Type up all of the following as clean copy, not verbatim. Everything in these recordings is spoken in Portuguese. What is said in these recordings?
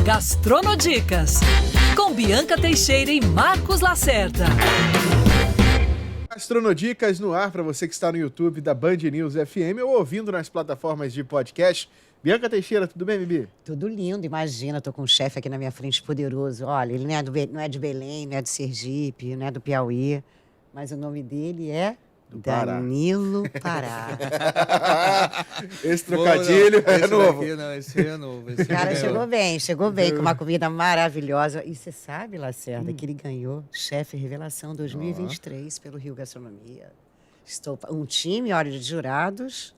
Gastronodicas, com Bianca Teixeira e Marcos Lacerda. Gastronodicas no ar para você que está no YouTube da Band News FM ou ouvindo nas plataformas de podcast. Bianca Teixeira, tudo bem, Bibi? Tudo lindo, imagina, tô com um chefe aqui na minha frente poderoso. Olha, ele não é de Belém, não é de Sergipe, não é do Piauí, mas o nome dele é Danilo Pará. Esse trocadilho é novo. Esse é novo. Esse Cara, é chegou bem, com uma comida maravilhosa. E você sabe, Lacerda, que ele ganhou Chefe Revelação 2023 pelo Rio Gastronomia. Um time, olha, de jurados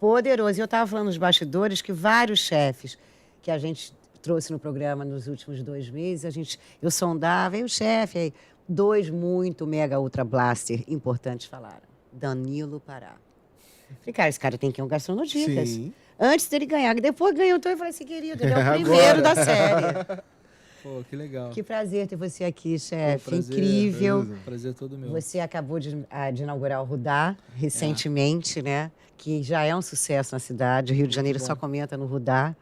poderoso. E eu estava falando nos bastidores que vários chefes que a gente trouxe no programa nos últimos 2 meses, eu sondava, e o chefe aí, 2 muito mega ultra blaster importantes falaram. Danilo Pará. Falei, cara, esse cara tem que ir um Gastronodicas. Sim. Antes dele ganhar, depois ganhou, então eu falei assim, querido, ele é o primeiro da série. Pô, que legal. Que prazer ter você aqui, chefe. Prazer, Incrível. Prazer todo meu. Você acabou de inaugurar o Rudá recentemente, né? Que já é um sucesso na cidade. O Rio de Janeiro só comenta no Rudá.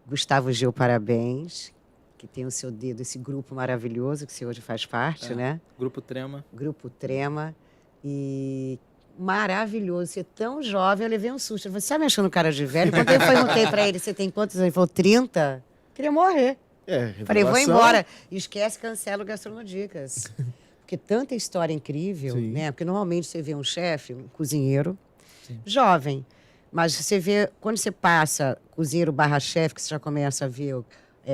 Gustavo Gil, parabéns. Que tem o seu dedo, esse grupo maravilhoso que você hoje faz parte, né? Grupo Trema. Grupo Trema. E maravilhoso. Você é tão jovem, eu levei um susto. Você está me achando cara de velho? Quando eu perguntei para ele, você tem quantos anos? Ele falou, 30. Queria morrer. Falei, vou embora. Esquece, cancela o Gastronodicas. Porque tanta história incrível, né? Porque normalmente você vê um chefe, um cozinheiro, jovem. Mas você vê, quando você passa cozinheiro barra chefe, que você já começa a ver,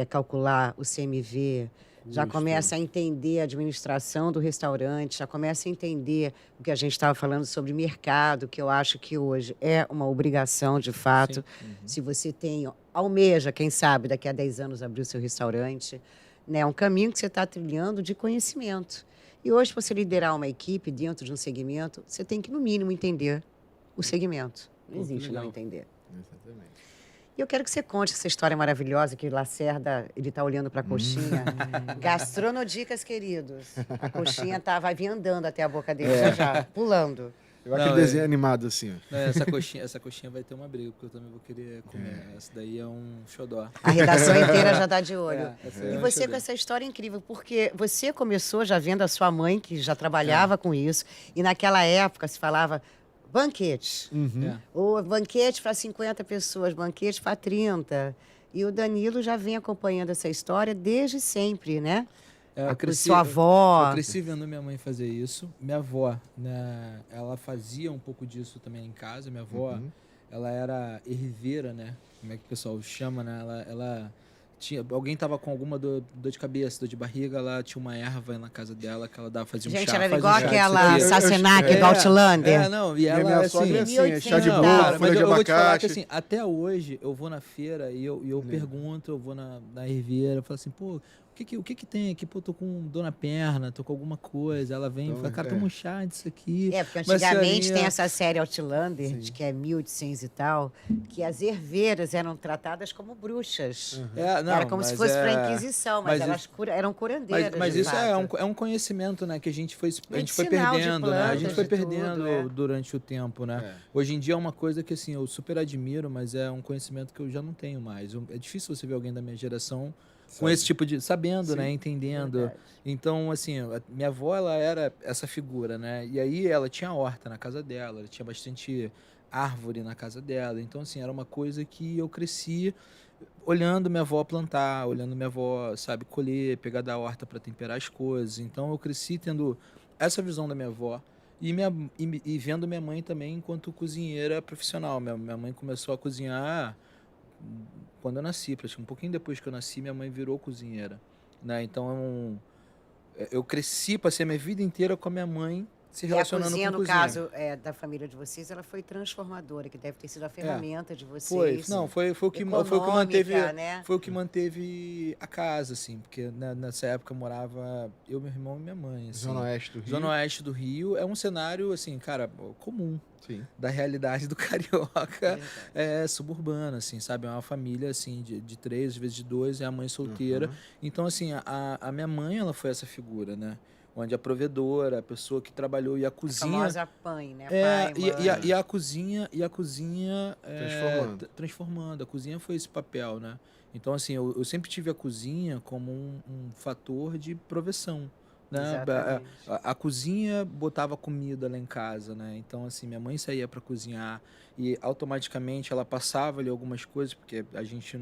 calcular o CMV, já começa a entender a administração do restaurante, já começa a entender o que a gente estava falando sobre mercado, que eu acho que hoje é uma obrigação, de fato. Se você almeja, quem sabe, daqui a 10 anos abrir o seu restaurante, né? É um caminho que você está trilhando de conhecimento. E hoje, para você liderar uma equipe dentro de um segmento, você tem que, no mínimo, entender o segmento. Não existe não entender. Exatamente. E eu quero que você conte essa história maravilhosa que o Lacerda, ele está olhando para a coxinha. Gastronodicas, queridos. A coxinha vai vir andando até a boca dele já, pulando. Eu acho que ele desenho animado assim. Ó. Essa coxinha vai ter uma briga, porque eu também vou querer comer. Essa daí é um xodó. A redação inteira já está de olho. E você com essa história incrível, porque você começou já vendo a sua mãe, que já trabalhava com isso, e naquela época se falava banquete. Ou banquete para 50 pessoas, banquete para 30. E o Danilo já vem acompanhando essa história desde sempre, né? Sua avó. Eu cresci vendo minha mãe fazer isso. Minha avó, né, ela fazia um pouco disso também em casa. Minha avó, ela era herveira, né? Como é que o pessoal chama, né? Ela tinha, alguém tava com alguma dor de cabeça, dor de barriga, ela tinha uma erva na casa dela que ela fazia um chá. Gente, era igual aquela Sassenach do Outlander. E ela, minha assim, sogra chá de não, bolo, cara, folha mas de eu vou te falar abacate. que assim, até hoje eu vou na feira e eu pergunto, eu vou na herveira, eu falo assim, pô, o que tem aqui? Pô, tô com dor na perna, tô com alguma coisa. Ela vem e fala, cara, toma um chá disso aqui. Porque antigamente tem essa série Outlander, de que é 1800 e tal, que as herveiras eram tratadas como bruxas. Era como se fosse para a Inquisição, mas elas eram curandeiras. Mas isso é um conhecimento, né, que a gente foi perdendo, né? A gente foi perdendo durante o tempo, né? Hoje em dia é uma coisa que, assim, eu super admiro, mas é um conhecimento que eu já não tenho mais. É difícil você ver alguém da minha geração com esse tipo de... sabendo, né? Entendendo. Verdade. Então, assim, minha avó, ela era essa figura, né? E aí ela tinha horta na casa dela, ela tinha bastante árvore na casa dela. Então, assim, era uma coisa que eu cresci olhando minha avó plantar, olhando minha avó, sabe, colher, pegar da horta para temperar as coisas. Então, eu cresci tendo essa visão da minha avó e vendo minha mãe também enquanto cozinheira profissional. Minha mãe começou a cozinhar quando eu nasci, um pouquinho depois que eu nasci, minha mãe virou cozinheira, né? Então eu cresci, passei a minha vida inteira com a minha mãe se relacionando com cozinha. E a cozinha, no caso da família de vocês, ela foi transformadora, que deve ter sido a ferramenta de vocês. Foi o que manteve, né? Foi o que manteve a casa, assim, porque nessa época morava eu, meu irmão e minha mãe. Assim. Zona Oeste do Rio. Zona Oeste do Rio é um cenário, assim, cara, comum. Sim. Da realidade do carioca suburbana, assim, sabe? É uma família, assim, de 3, às vezes de 2, é a mãe solteira. Então, assim, a minha mãe, ela foi essa figura, né? onde a provedora, a pessoa que trabalhou e a cozinha... A famosa PAN, né? Pai, e a cozinha transformando. A cozinha foi esse papel, né? Então, assim, eu sempre tive a cozinha como um fator de proveção. Né? A cozinha botava comida lá em casa, né? Então, assim, minha mãe saía para cozinhar e automaticamente ela passava ali algumas coisas, porque a gente,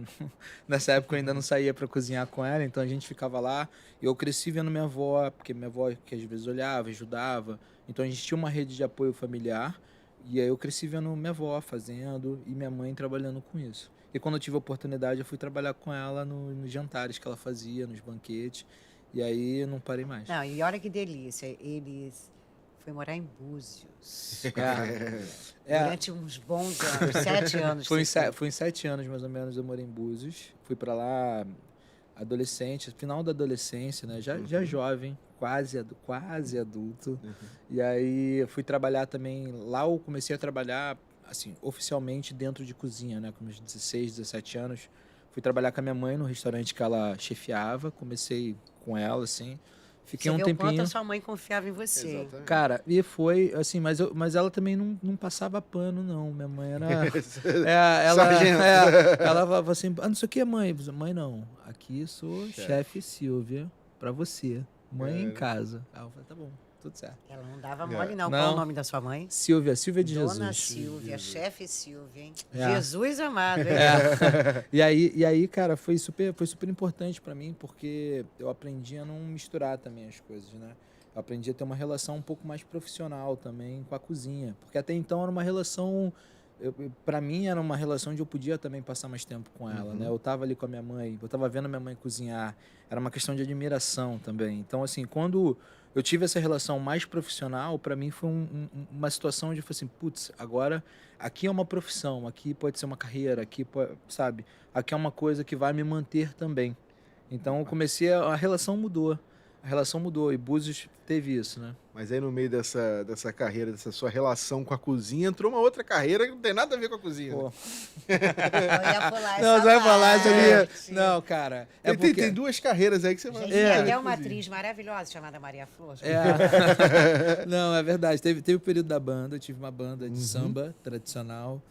nessa época, eu ainda não saía para cozinhar com ela, então a gente ficava lá. E eu cresci vendo minha avó, porque minha avó que às vezes olhava, ajudava. Então, a gente tinha uma rede de apoio familiar e aí eu cresci vendo minha avó fazendo e minha mãe trabalhando com isso. E quando eu tive a oportunidade, eu fui trabalhar com ela nos jantares que ela fazia, nos banquetes. E aí eu não parei mais. Não, e olha que delícia. Eles foi morar em Búzios. Durante uns bons anos, 7 anos. Foi em 7 anos, mais ou menos, eu morei em Búzios. Fui para lá adolescente, final da adolescência, né? Já jovem, quase adulto. E aí eu fui trabalhar também. Lá eu comecei a trabalhar, assim, oficialmente dentro de cozinha, né? Com uns 16, 17 anos. Fui trabalhar com a minha mãe no restaurante que ela chefiava. Comecei com ela, assim. Fiquei um tempinho. Quanto a sua mãe confiava em você. Exatamente. Cara, e foi, assim, mas ela também não passava pano, não. Minha mãe era... ela falava assim, não sei o que, mãe. Mãe, não. Aqui sou chefe Silvia, pra você. Mãe em casa. Aí eu falei, tá bom. Tudo certo. Ela não dava mole, não. Qual é o nome da sua mãe? Silvia de Jesus. Dona Silvia, chefe Silvia, hein? Jesus amado, hein? E aí, cara, foi super importante pra mim, porque eu aprendi a não misturar também as coisas, né? Eu aprendi a ter uma relação um pouco mais profissional também com a cozinha. Porque até então era uma relação... Pra mim era uma relação onde eu podia também passar mais tempo com ela, né? Eu tava ali com a minha mãe, eu tava vendo a minha mãe cozinhar. Era uma questão de admiração também. Então, assim, quando eu tive essa relação mais profissional, pra mim foi uma situação onde eu falei assim, putz, agora aqui é uma profissão, aqui pode ser uma carreira, aqui pode, sabe? Aqui é uma coisa que vai me manter também. Então eu comecei, a relação mudou. A relação mudou e Búzios teve isso, né? Mas aí no meio dessa carreira, dessa sua relação com a cozinha, entrou uma outra carreira que não tem nada a ver com a cozinha. Pô. Eu ia pular não, essa vai falar parte. isso ali. Não, cara. Tem 2 carreiras aí que você vai... Tem até uma atriz maravilhosa chamada Maria Flor. Não, é verdade. Teve o período da banda, eu tive uma banda de samba tradicional.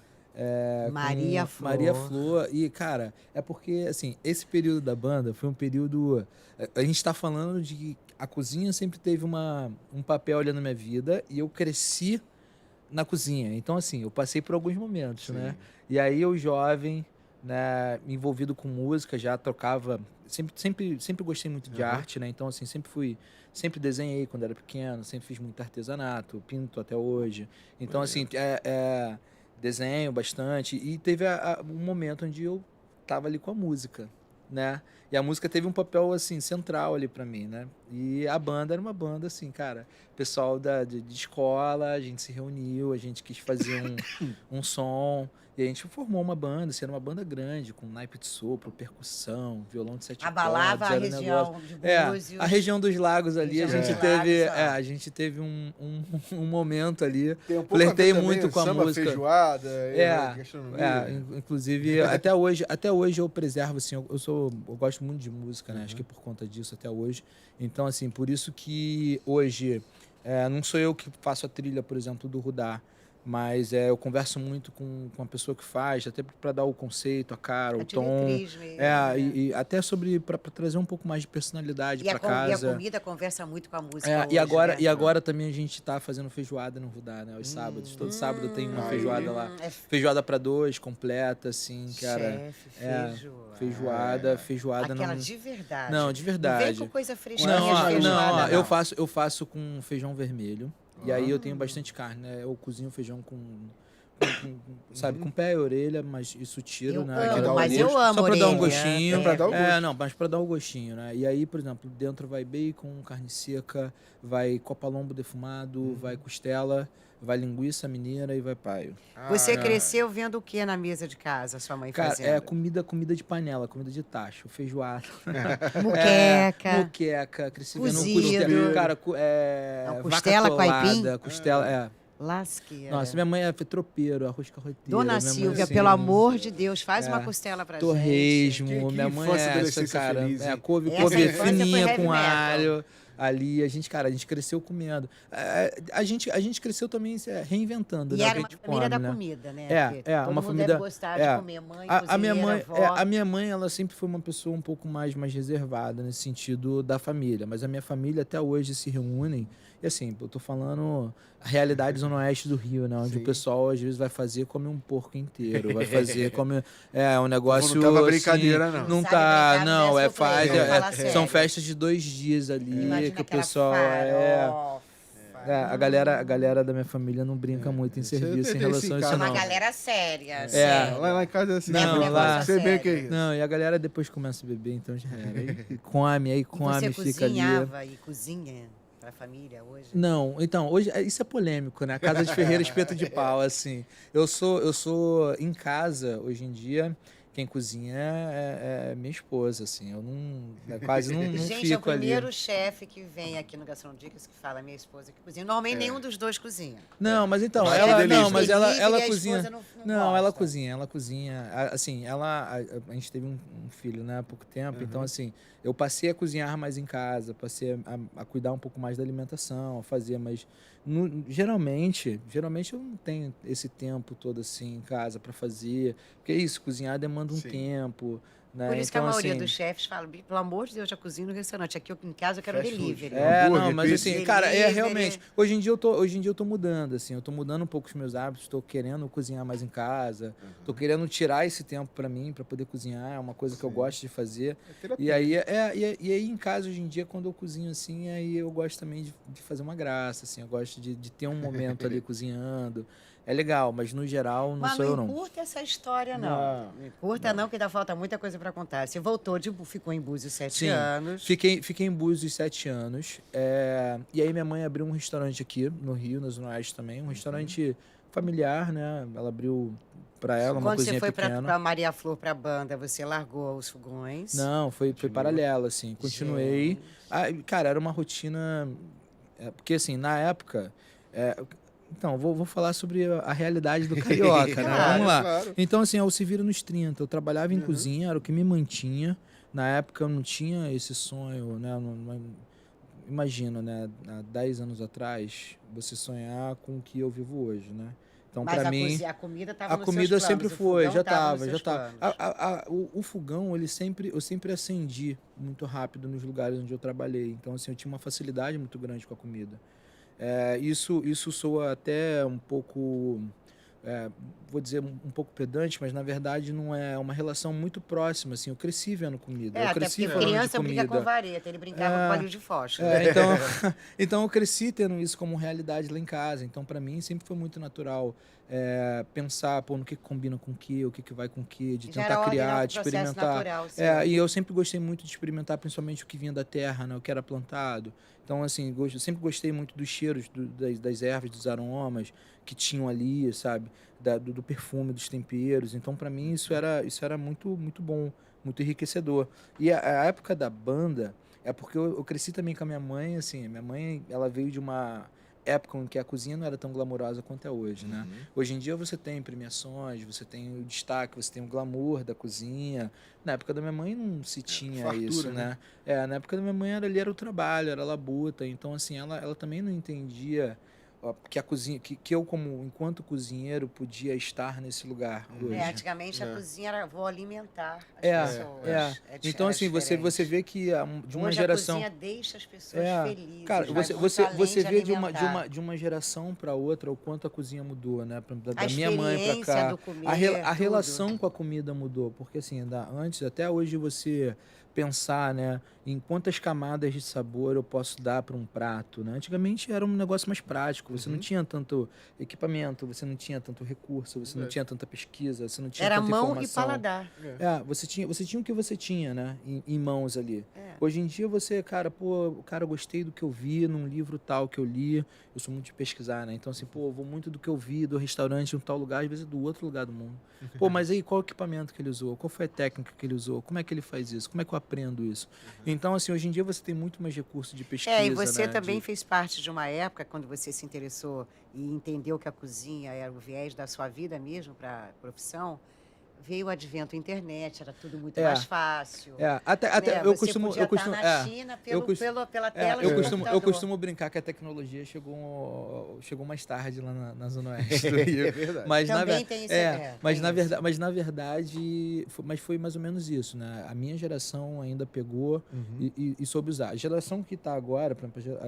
Maria Flor. Maria Flor. E, cara, é porque, assim, esse período da banda foi um período... A gente tá falando de... A cozinha sempre teve um papel ali na minha vida e eu cresci na cozinha. Então, assim, eu passei por alguns momentos, né? E aí eu, jovem, né, envolvido com música, já tocava... Sempre gostei muito de arte, né? Então, assim, sempre desenhei quando era pequeno, sempre fiz muito artesanato, pinto até hoje. Então, assim, desenho bastante. E teve um momento onde eu tava ali com a música, né? E a música teve um papel, assim, central ali pra mim, né? E a banda era uma banda, assim, cara, pessoal de escola, a gente se reuniu, a gente quis fazer um som, e a gente formou uma banda, assim, era uma banda grande, com naipe de sopro, percussão, violão de 7 cordas. Abalava a região de Búzios. A região dos lagos ali, a gente teve um momento ali, flertei muito com a samba, música. Feijoada, gastronomia. Inclusive, até hoje eu preservo, assim, eu gosto muito de música, né? Acho que por conta disso até hoje. Então, assim, por isso que hoje não sou eu que faço a trilha, por exemplo, do Rudá, mas eu converso muito com a pessoa que faz, até para dar o conceito, a cara, o tom. Mesmo, e até para trazer um pouco mais de personalidade para casa. E a comida conversa muito com a música hoje, e agora também a gente tá fazendo feijoada no Rudá, né? Os sábados. Todo sábado tem uma feijoada lá. Feijoada para 2, completa, assim, cara. Feijoada. Aquela de verdade. Não, de verdade. Não vem com coisa fresquinha de feijoada. Eu faço com feijão vermelho. E aí eu tenho bastante carne, né? Eu cozinho feijão com pé e orelha, mas isso tiro, né? Eu amo só pra dar um gostinho. Mas pra dar um gostinho, né? E aí, por exemplo, dentro vai bacon, carne seca, vai copa-lombo defumado, vai costela, vai linguiça mineira e vai paio. Você cresceu vendo o que na mesa de casa, sua mãe fazendo? Comida de panela, comida de tacho, feijoada. Muqueca. Cresci vendo costela. Cara, costela com aipim? Costela, Lasqueira. Nossa, minha mãe é tropeiro, arroz carroteiro. Dona Silvia, assim, pelo amor de Deus, faz uma costela pra torresmo, gente. Minha mãe é essa, cara. Feliz, couve fininha com alho. ali. A gente cresceu comendo. A gente cresceu também reinventando. E né, era uma família da comida, né? Todo uma mundo família... deve gostar de comer. Mãe, cozinheira, a minha mãe, ela sempre foi uma pessoa um pouco mais reservada nesse sentido da família. Mas a minha família até hoje se reúnem. E assim, eu tô falando a realidade zona oeste do Rio, né? Onde o pessoal às vezes vai fazer, come um porco inteiro. Vai fazer, come... um negócio... Não tá pra brincadeira, não. Não tá, não. São festas de 2 dias ali. Imagina que o pessoal a galera da minha família não brinca muito em serviço em relação a isso, não. É uma galera séria. Lá em casa é assim. Não, lá... Você bem que é isso. Não, e a galera depois começa a beber, então já era. Aí come, fica ali. Você cozinhava e cozinha pra família hoje? Não, então, hoje, isso é polêmico, né? Casa de Ferreira, espeto de pau, assim. Eu sou em casa, hoje em dia... Quem cozinha é minha esposa, assim. Eu quase não Gente, fico ali. Gente, é o primeiro chefe que vem aqui no Gastronodicas que fala minha esposa que cozinha. Normalmente nenhum dos dois cozinha. Não, mas então, ela cozinha. Não, ela cozinha. Assim, a gente teve um filho, né, há pouco tempo, então assim, eu passei a cozinhar mais em casa, passei a cuidar um pouco mais da alimentação, a fazer, mas geralmente eu não tenho esse tempo todo assim em casa para fazer, porque é isso, cozinhar demanda um tempo, né? Por isso que então, a maioria assim, dos chefes fala, pelo amor de Deus, já cozinho no restaurante. Aqui em casa eu quero delivery. Hambúrguer, mas pizza. assim, cara, realmente, hoje em dia eu tô mudando, assim, eu tô mudando um pouco os meus hábitos, tô querendo cozinhar mais em casa, tô querendo tirar esse tempo para mim, para poder cozinhar, é uma coisa que eu gosto de fazer. E aí, e aí em casa, hoje em dia, quando eu cozinho assim, aí eu gosto também de fazer uma graça, assim, eu gosto de ter um momento ali cozinhando. É legal, mas no geral não sou eu, não. Mas não curta essa história, não. Não curta, não, que ainda falta muita coisa para contar. Você voltou, ficou em Búzios 7 anos. Fiquei em Búzios 7 anos. E aí minha mãe abriu um restaurante aqui no Rio, na Zona Oeste também. Um restaurante familiar, né? Ela abriu para ela uma cozinha pequena. Quando você foi para Maria Flor, para a banda, você largou os fogões? Não, foi paralelo, assim. Continuei. Cara, era uma rotina... Porque, assim, na época... Então, vou falar sobre a realidade do carioca, né? Vamos lá. Claro. Então, assim, eu se vira nos 30. Eu trabalhava em cozinha, era o que me mantinha. Na época, eu não tinha esse sonho, né? Imagina, né? Há 10 anos atrás, você sonhar com o que eu vivo hoje, né? Então, para mim... a comida estava nos seus planos. A comida sempre foi, já estava. O fogão, eu sempre acendi muito rápido nos lugares onde eu trabalhei. Então, assim, eu tinha uma facilidade muito grande com a comida. Isso soa até um pouco, vou dizer um pouco pedante, mas na verdade não é uma relação muito próxima, assim, eu cresci vendo comida. Eu cresci porque criança brinca com vareta, ele brincava com palito de fósforo. Então eu cresci tendo isso como realidade lá em casa, então para mim sempre foi muito natural pensar no que combina com o que vai com o que, de tentar criar, de experimentar. Natural, e eu sempre gostei muito de experimentar, principalmente o que vinha da terra, né, o que era plantado. Então, assim, eu sempre gostei muito dos cheiros das ervas, dos aromas que tinham ali, sabe? Do perfume, dos temperos. Então, para mim, isso era muito, muito bom, muito enriquecedor. E a época da banda é porque eu cresci também com a minha mãe, assim, minha mãe, ela veio de uma época em que a cozinha não era tão glamourosa quanto é hoje, né? Hoje em dia você tem premiações, você tem o destaque, você tem o glamour da cozinha. Na época da minha mãe não se tinha fartura, isso, né? Na época da minha mãe era o trabalho, era a labuta. Então, assim, ela também não entendia que a cozinha, que eu enquanto cozinheiro podia estar nesse lugar hoje. Antigamente a cozinha era vou alimentar as pessoas. Então assim, você vê que de uma geração a cozinha deixa as pessoas felizes. Cara, você vê de uma geração para outra o quanto a cozinha mudou, né? Da minha mãe para cá. Do comer, a relação com a comida mudou, porque assim, antes até hoje você pensar, né, em quantas camadas de sabor eu posso dar para um prato, né? Antigamente era um negócio mais prático, você não tinha tanto equipamento, você não tinha tanto recurso, você não tinha tanta pesquisa, você não tinha tanta informação. Era mão e paladar. Você tinha o que você tinha, né, em mãos ali. Hoje em dia você, cara, eu gostei do que eu vi num livro tal que eu li, eu sou muito de pesquisar, né? Então assim, eu vou muito do que eu vi do restaurante em um tal lugar, às vezes do outro lugar do mundo. Mas aí qual o equipamento que ele usou? Qual foi a técnica que ele usou? Como é que ele faz isso? Como é que eu aprendo isso? Então, assim, hoje em dia você tem muito mais recursos de pesquisa. E você também fez parte de uma época, quando você se interessou e entendeu que a cozinha era o viés da sua vida mesmo para a profissão, veio o advento da internet, era tudo muito mais fácil. Até né? eu Você costumo podia estar na China pela tela do computador. Eu costumo brincar que a tecnologia chegou mais tarde lá na Zona Oeste do Rio. É verdade. Mas também tem isso. mas na verdade foi mais ou menos isso, né? A minha geração ainda pegou e soube usar. A geração que está agora, por exemplo,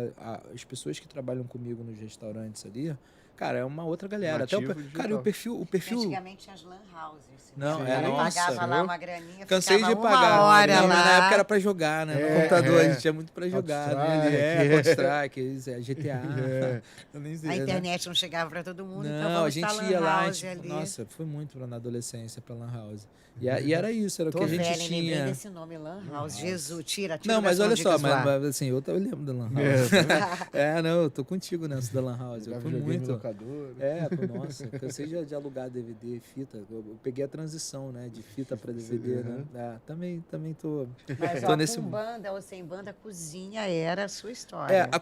as pessoas que trabalham comigo nos restaurantes ali, cara, é uma outra galera. Até o perfil. Antigamente tinha as lan houses. Não, nossa. Pagava lá uma graninha, cansei de pagar. uma hora lá. Na época era pra jogar, né? No computador, a gente tinha muito pra jogar. Counter-Strike, GTA. Eu nem sei, a internet não chegava pra todo mundo, então não, a gente ia lá, ali. Nossa, foi muito na adolescência pra lan house. E era isso, era o que a gente tinha. Lembrei desse nome, lan house. Jesus, tira não, mas olha só, mas assim, eu lembro da lan house. Não, eu tô contigo nessa da lan house. Eu fui muito. Nossa, cansei de alugar DVD, fita. Eu peguei a transição, né, de fita pra DVD, né? Também tô. Mas tô nesse com banda ou sem banda, a cozinha era a sua história. A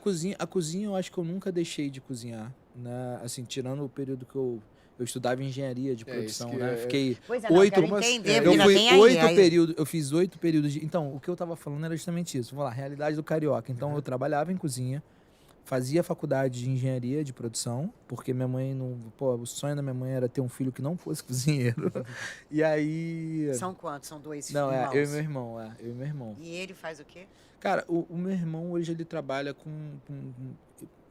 cozinha eu acho que eu nunca deixei de cozinhar, né? Assim, tirando o período que eu estudava engenharia de produção, né? Fiquei 8 períodos. Eu fiz 8 períodos de. Então, o que eu tava falando era justamente isso. Vamos lá, realidade do carioca. Então, eu trabalhava em cozinha, fazia faculdade de engenharia de produção, porque minha mãe não. Pô, o sonho da minha mãe era ter um filho que não fosse cozinheiro. E aí. São quantos? São 2 não, irmãos? Eu e meu irmão. E ele faz o quê? Cara, o meu irmão hoje ele trabalha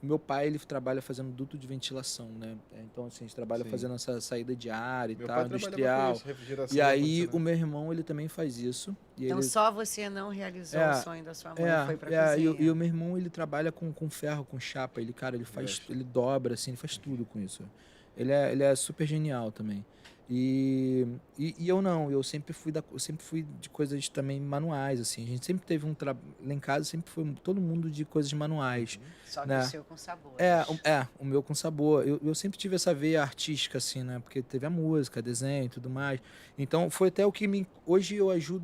meu pai, ele trabalha fazendo duto de ventilação, né? Então, assim, a gente trabalha fazendo essa saída de ar e tal, industrial. Isso, e aí, o meu irmão, ele também faz isso. Então, só você não realizou o sonho da sua mãe, foi pra cozinha. E o meu irmão, ele trabalha com ferro, com chapa. Ele dobra, assim, ele faz tudo com isso. Ele é super genial também. E eu não, eu sempre fui de coisas também manuais, assim. A gente sempre teve lá em casa sempre foi todo mundo de coisas manuais. Só que né? o seu com sabor. O meu com sabor. Eu sempre tive essa veia artística, assim, né? Porque teve a música, desenho e tudo mais. Então foi até o que hoje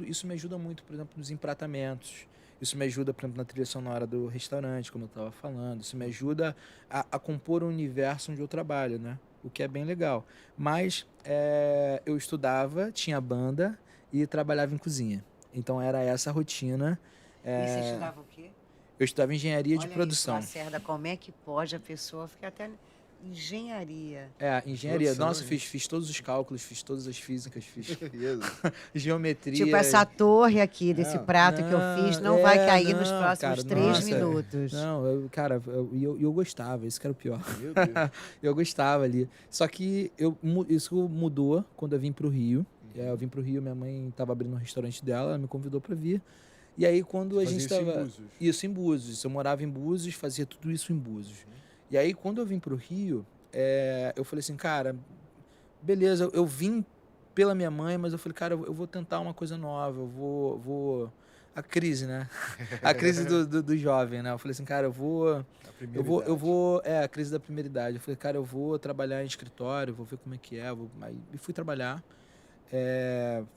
isso me ajuda muito, por exemplo, nos empratamentos. Isso me ajuda, por exemplo, na trilha sonora do restaurante, como eu estava falando. Isso me ajuda a compor o universo onde eu trabalho, né? O que é bem legal. Mas eu estudava, tinha banda e trabalhava em cozinha. Então era essa a rotina. E você estudava o quê? Eu estudava engenharia de produção. Isso, Lacerda, como é que pode a pessoa ficar até engenharia? Engenharia. Produção, nossa, fiz todos os cálculos, fiz todas as físicas, fiz geometria. Tipo, essa torre aqui, desse prato que eu fiz, não vai cair nos próximos 3 minutos. Não, eu gostava, isso que era o pior. Meu Deus. Eu gostava ali. Só que isso mudou quando eu vim pro Rio. Eu vim pro Rio, minha mãe estava abrindo um restaurante dela, ela me convidou para vir. E aí, quando a gente estava... Isso, em Búzios. Eu morava em Búzios, fazia tudo isso em Búzios. E aí, quando eu vim pro Rio, eu falei assim, cara, beleza, eu vim pela minha mãe, mas eu falei, cara, eu vou tentar uma coisa nova, eu vou... A crise, né? A crise do jovem, né? Eu falei assim, cara, a crise da primeira idade. Eu falei, cara, eu vou trabalhar em escritório, vou ver como é que é. E fui trabalhar.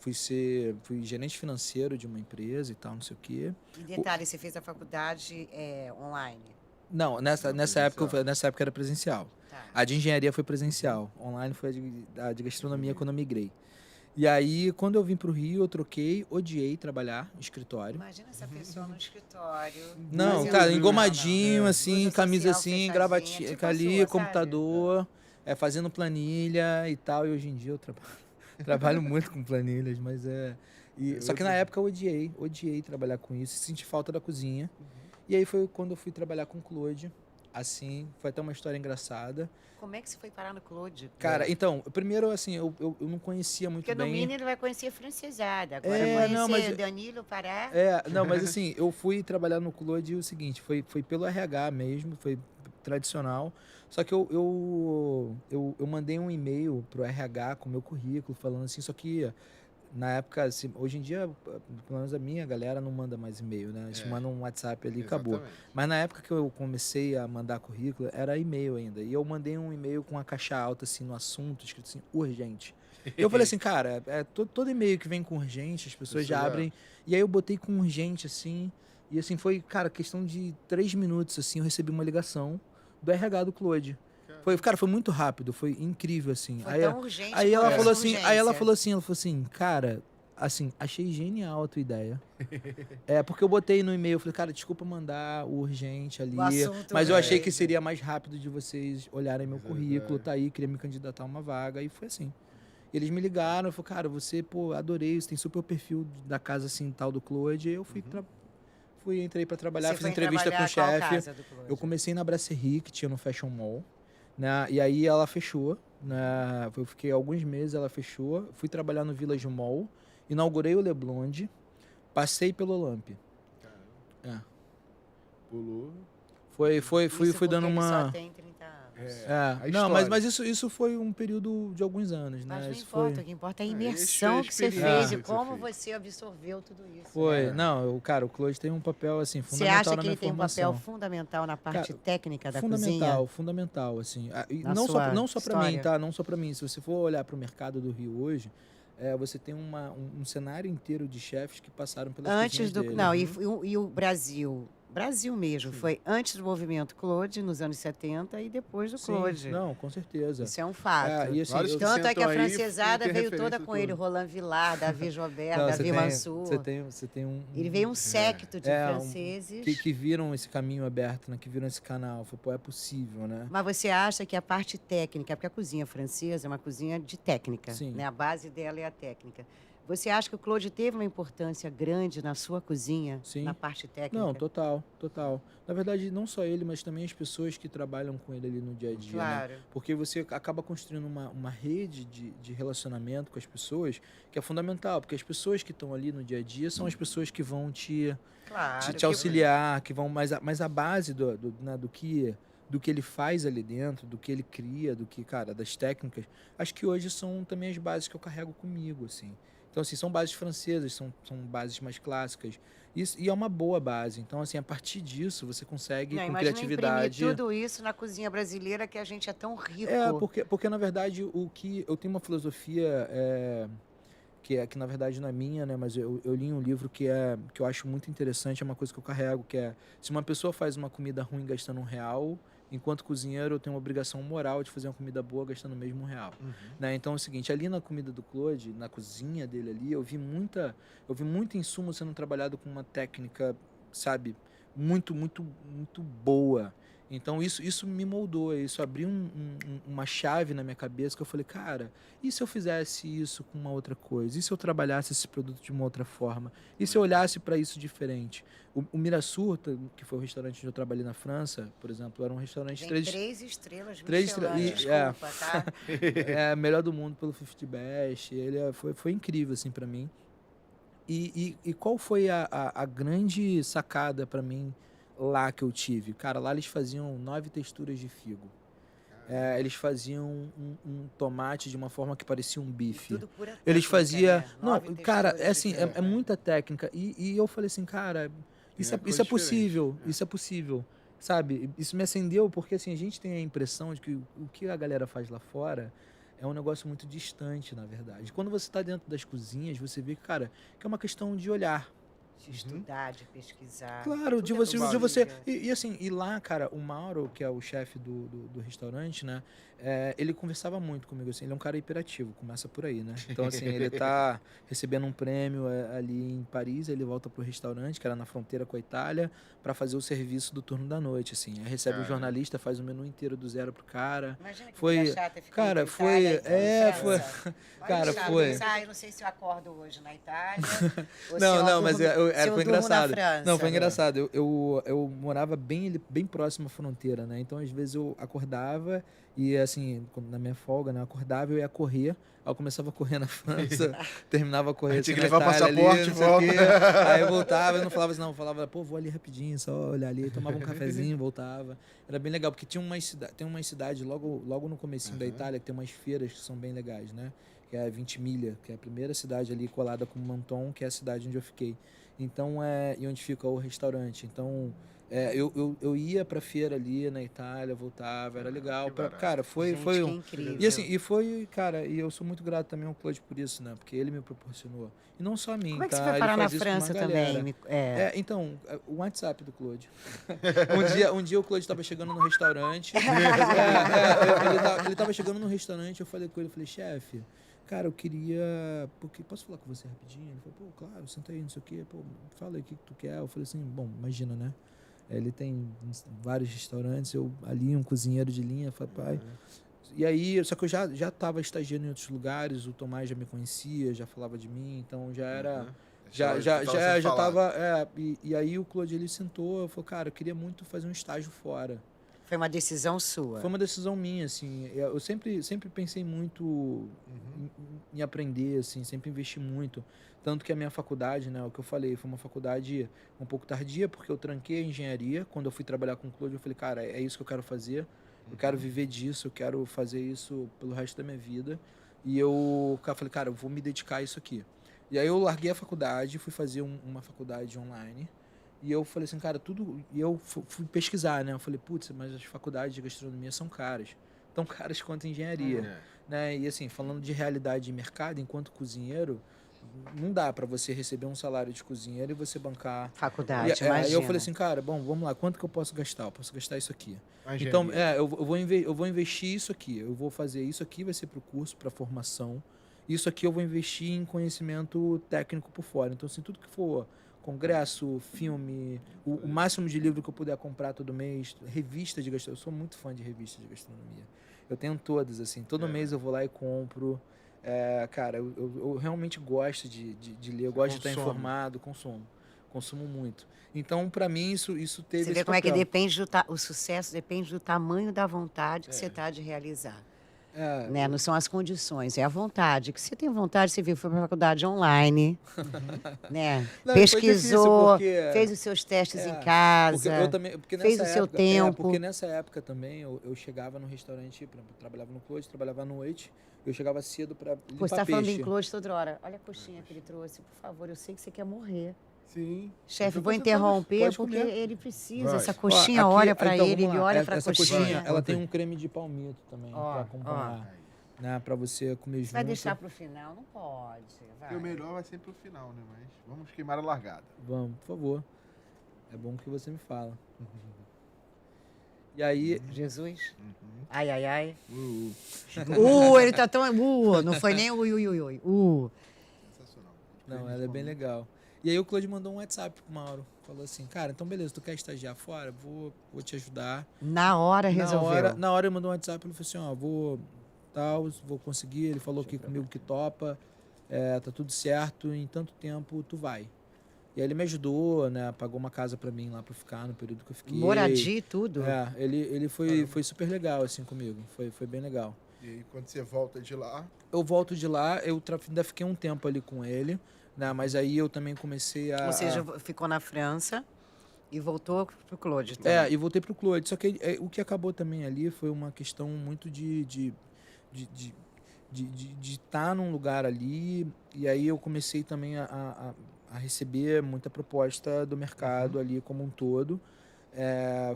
Fui gerente financeiro de uma empresa e tal, não sei o quê. E detalhe, você fez a faculdade online? Não, nessa época era presencial. Tá. A de engenharia foi presencial. Online foi a de gastronomia quando eu migrei. E aí, quando eu vim pro Rio, eu troquei, odiei trabalhar no escritório. Imagina essa pessoa no escritório. Não, cara, engomadinho, assim, camisa assim, gravatinha tipo ali, computador, fazendo planilha e tal. E hoje em dia eu trabalho muito com planilhas, mas só que na época eu odiei trabalhar com isso, senti falta da cozinha. E aí foi quando eu fui trabalhar com o Claude, assim, foi até uma história engraçada. Como é que você foi parar no Claude? Cara, então, primeiro, assim, eu não conhecia muito bem. Porque no mínimo ele vai conhecer a francesada, agora Danilo, Pará. Não, mas assim, eu fui trabalhar no Claude e o seguinte, foi pelo RH mesmo, foi tradicional. Só que eu mandei um e-mail pro RH com o meu currículo, falando assim, só que na época, assim, hoje em dia, pelo menos a minha galera não manda mais e-mail, né? Eles mandam um WhatsApp ali e acabou. Mas na época que eu comecei a mandar currículo, era e-mail ainda. E eu mandei um e-mail com uma caixa alta, assim, no assunto, escrito assim, urgente. Eu falei assim, cara, todo e-mail que vem com urgente, as pessoas já abrem. E aí eu botei com urgente, assim, e assim, foi, cara, questão de 3 minutos, assim, eu recebi uma ligação do RH do Claude. Foi muito rápido, foi incrível, assim. Foi tão urgente. Aí ela falou assim, cara, assim, achei genial a tua ideia. Porque eu botei no e-mail, falei, cara, desculpa mandar o urgente ali, mas eu achei que seria mais rápido de vocês olharem meu currículo, tá aí, queria me candidatar a uma vaga, e foi assim. Eles me ligaram, eu falei, cara, você, adorei, você tem super perfil da casa assim, tal do Claude, e eu entrei pra trabalhar, fiz entrevista com o chefe. Eu comecei na Brasserie, que tinha no Fashion Mall, né? E aí ela fechou, né? Eu fiquei alguns meses, ela fechou. Fui trabalhar no Village Mall, inaugurei o Leblond, passei pelo Olympia. Caramba. Pulou. Fui dando uma... Só tem 30 anos. Não, mas isso foi um período de alguns anos, né? Mas não isso importa, o que importa é a imersão que você fez e como você absorveu tudo isso. Foi. Não, cara, o Claude tem um papel, assim, fundamental na minha formação. Você acha que ele tem um papel fundamental na parte técnica da cozinha? Fundamental, assim. Não só para mim, tá? Não só para mim. Se você for olhar para o mercado do Rio hoje, você tem um cenário inteiro de chefes que passaram pelas cozinhas dele. Não, e o Brasil mesmo, foi antes do movimento Claude, nos anos 70, e depois do Claude. Não, com certeza. Isso é um fato. E assim, tanto é que a francesada veio toda com ele, Roland Villard, Davi Jobert, Davi Mansour. Você tem um... Ele veio um séquito de franceses. Que viram esse caminho aberto, né? Que viram esse canal. Falei, é possível, né? Mas você acha que a parte técnica, porque a cozinha francesa é uma cozinha de técnica, né? A base dela é a técnica. Você acha que o Claude teve uma importância grande na sua cozinha, na parte técnica? Não, total. Na verdade, não só ele, mas também as pessoas que trabalham com ele ali no dia a dia. Claro. Né? Porque você acaba construindo uma rede de relacionamento com as pessoas que é fundamental. Porque as pessoas que estão ali no dia a dia são as pessoas que vão te auxiliar, que vão... Mas a base do que ele faz ali dentro, do que ele cria, das técnicas, acho que hoje são também as bases que eu carrego comigo, assim. Então, assim, são bases francesas, são bases mais clássicas. E é uma boa base. Então, assim, a partir disso, você consegue, com criatividade... tudo isso na cozinha brasileira, que a gente é tão rico. Porque na verdade, eu tenho uma filosofia que na verdade não é minha, né? Mas eu li um livro que eu acho muito interessante, é uma coisa que eu carrego, que é: se uma pessoa faz uma comida ruim gastando R$1, enquanto cozinheiro eu tenho uma obrigação moral de fazer uma comida boa gastando o mesmo R$1. Né? Então é o seguinte, ali na comida do Claude, na cozinha dele ali, eu vi muito insumo sendo trabalhado com uma técnica, sabe, muito, muito, muito boa. Então isso me moldou, isso abriu uma chave na minha cabeça que eu falei, cara, e se eu fizesse isso com uma outra coisa? E se eu trabalhasse esse produto de uma outra forma? E se eu olhasse para isso diferente? O Mirassur, que foi o restaurante onde eu trabalhei na França, por exemplo, era um restaurante... 3 estrelas, desculpa, tá? Melhor do mundo pelo 50 Best, ele foi incrível, assim, para mim. E qual foi a grande sacada para mim lá que eu tive? Cara, lá eles faziam 9 texturas de figo. Eles faziam um tomate de uma forma que parecia um bife. Tudo pura técnica, eles faziam... né? Não, cara, assim, é muita técnica. E eu falei assim, cara, isso é possível, isso é possível. Sabe? Isso me acendeu porque, assim, a gente tem a impressão de que o que a galera faz lá fora é um negócio muito distante, na verdade. Quando você está dentro das cozinhas, você vê, cara, que é uma questão de olhar. De estudar, de pesquisar. Claro, de você. E assim, e lá, cara, o Mauro, que é o chefe do restaurante, né? Ele conversava muito comigo, assim, ele é um cara hiperativo, começa por aí, né? Então, assim, ele tá recebendo um prêmio ali em Paris, ele volta pro restaurante, que era na fronteira com a Itália, para fazer o serviço do turno da noite, assim. Aí recebe o jornalista, faz o menu inteiro do zero pro cara. Imagina que foi chata, cara, foi. Cara, foi. Eu não sei se eu acordo hoje na Itália. Não, mas foi engraçado. Não, foi né? engraçado. Eu morava bem próximo à fronteira, né? Então, às vezes, eu acordava e, assim, na minha folga, né? Eu acordava e eu ia correr. Aí eu começava a correr na França, terminava a correr. Tinha que levar passaporte ali, de volta. Aí eu voltava, eu não falava assim, não. Eu falava, pô, vou ali rapidinho, só olhar ali. Tomava um cafezinho, voltava. Era bem legal, porque tem uma cidade logo no comecinho da Itália, que tem umas feiras que são bem legais, né? Que é a Ventimiglia, que é a primeira cidade ali colada com Menton, que é a cidade onde eu fiquei. Então, e onde fica o restaurante. Então, Eu ia pra feira ali na Itália, voltava, era legal. Cara, foi um... incrível. E assim, cara, e eu sou muito grato também ao Claude por isso, né? Porque ele me proporcionou. E não só a mim, Como é que tá? você foi parar Ele na faz isso com uma França galera. também? Então, o WhatsApp do Claude. Um dia o Claude tava chegando no restaurante. Ele tava chegando no restaurante, eu falei com ele, chefe, cara, eu queria... Posso falar com você rapidinho? Ele falou, pô, claro, senta aí, não sei o quê. Pô, fala aí o que tu quer. Eu falei assim, bom, imagina, né? Ele tem vários restaurantes, eu ali, um cozinheiro de linha, falei, pai... E aí, só que eu já estava estagiando em outros lugares, o Tomás já me conhecia, já falava de mim, então já era... Já estava... E aí o Claude, ele sentou, falou, cara, eu queria muito fazer um estágio fora. Foi uma decisão sua? Foi uma decisão minha, assim. Eu sempre pensei muito em aprender, assim, sempre investi muito. Tanto que a minha faculdade, né, o que eu falei, foi uma faculdade um pouco tardia, porque eu tranquei a engenharia. Quando eu fui trabalhar com o Claude, eu falei, cara, é isso que eu quero fazer. Eu quero viver disso, eu quero fazer isso pelo resto da minha vida. E eu falei, cara, eu vou me dedicar a isso aqui. E aí eu larguei a faculdade, fui fazer uma faculdade online. E eu falei assim, cara, E eu fui pesquisar, né? Eu falei, putz, mas as faculdades de gastronomia são caras. Tão caras quanto a engenharia. Né? E assim, falando de realidade de mercado, enquanto cozinheiro, não dá para você receber um salário de cozinheiro e você bancar... Faculdade, imagina. Aí eu falei assim, cara, bom, vamos lá, quanto que eu posso gastar? Eu posso gastar isso aqui. Então, eu vou investir isso aqui. Eu vou fazer isso aqui, vai ser para o curso, para formação. Isso aqui eu vou investir em conhecimento técnico por fora. Então, assim, tudo que for congresso, filme, o máximo de livro que eu puder comprar todo mês, revista de gastronomia. Eu sou muito fã de revista de gastronomia. Eu tenho todas, assim. Todo mês eu vou lá e compro. Cara, eu realmente gosto de ler. Eu gosto de estar informado. Consumo muito. Então, para mim, isso teve esse papel. Você vê como é que depende o sucesso depende do tamanho da vontade que você está de realizar. Né? Não são as condições, é a vontade. Que você tem vontade, você viu, foi para a faculdade online, né? Não, pesquisou, fez os seus testes em casa, fez o seu tempo. Porque nessa época também eu chegava no restaurante, por exemplo, eu trabalhava no Claude, trabalhava à noite, eu chegava cedo para limpar peixe. Você está falando em Claude toda hora. Olha a coxinha que ele trouxe, por favor, eu sei que você quer morrer. Sim. Chefe, vou interromper porque ele precisa. Essa coxinha olha para ele olha para a coxinha. Ela tem um creme de palmito também para acompanhar, né, para você comer junto. Vai deixar para o final? Não pode. Vai. O melhor vai ser para o final, né? Mas vamos queimar a largada. Vamos, por favor. É bom que você me fala. E aí... Jesus? Ai, ai, ai. Ele tá tão... não foi nem ui. Sensacional. Não, ela é bem legal. E aí o Claude mandou um WhatsApp pro Mauro. Falou assim, cara, então beleza, tu quer estagiar fora? Vou te ajudar. Na hora resolveu. Na hora ele mandou um WhatsApp, ele falou assim, vou conseguir. Ele falou aqui comigo que topa, tá tudo certo, em tanto tempo tu vai. E aí ele me ajudou, né? Pagou uma casa pra mim lá pra ficar no período que eu fiquei. Moradia e tudo. Ele foi super legal assim comigo. Foi bem legal. E aí, quando você volta de lá? Eu volto de lá, eu ainda fiquei um tempo ali com ele. Né, mas aí eu também comecei a... Ou seja, ficou na França e voltou pro Claude também. E voltei pro Claude. Só que o que acabou também ali foi uma questão muito de estar num lugar ali. E aí eu comecei também a receber muita proposta do mercado ali como um todo.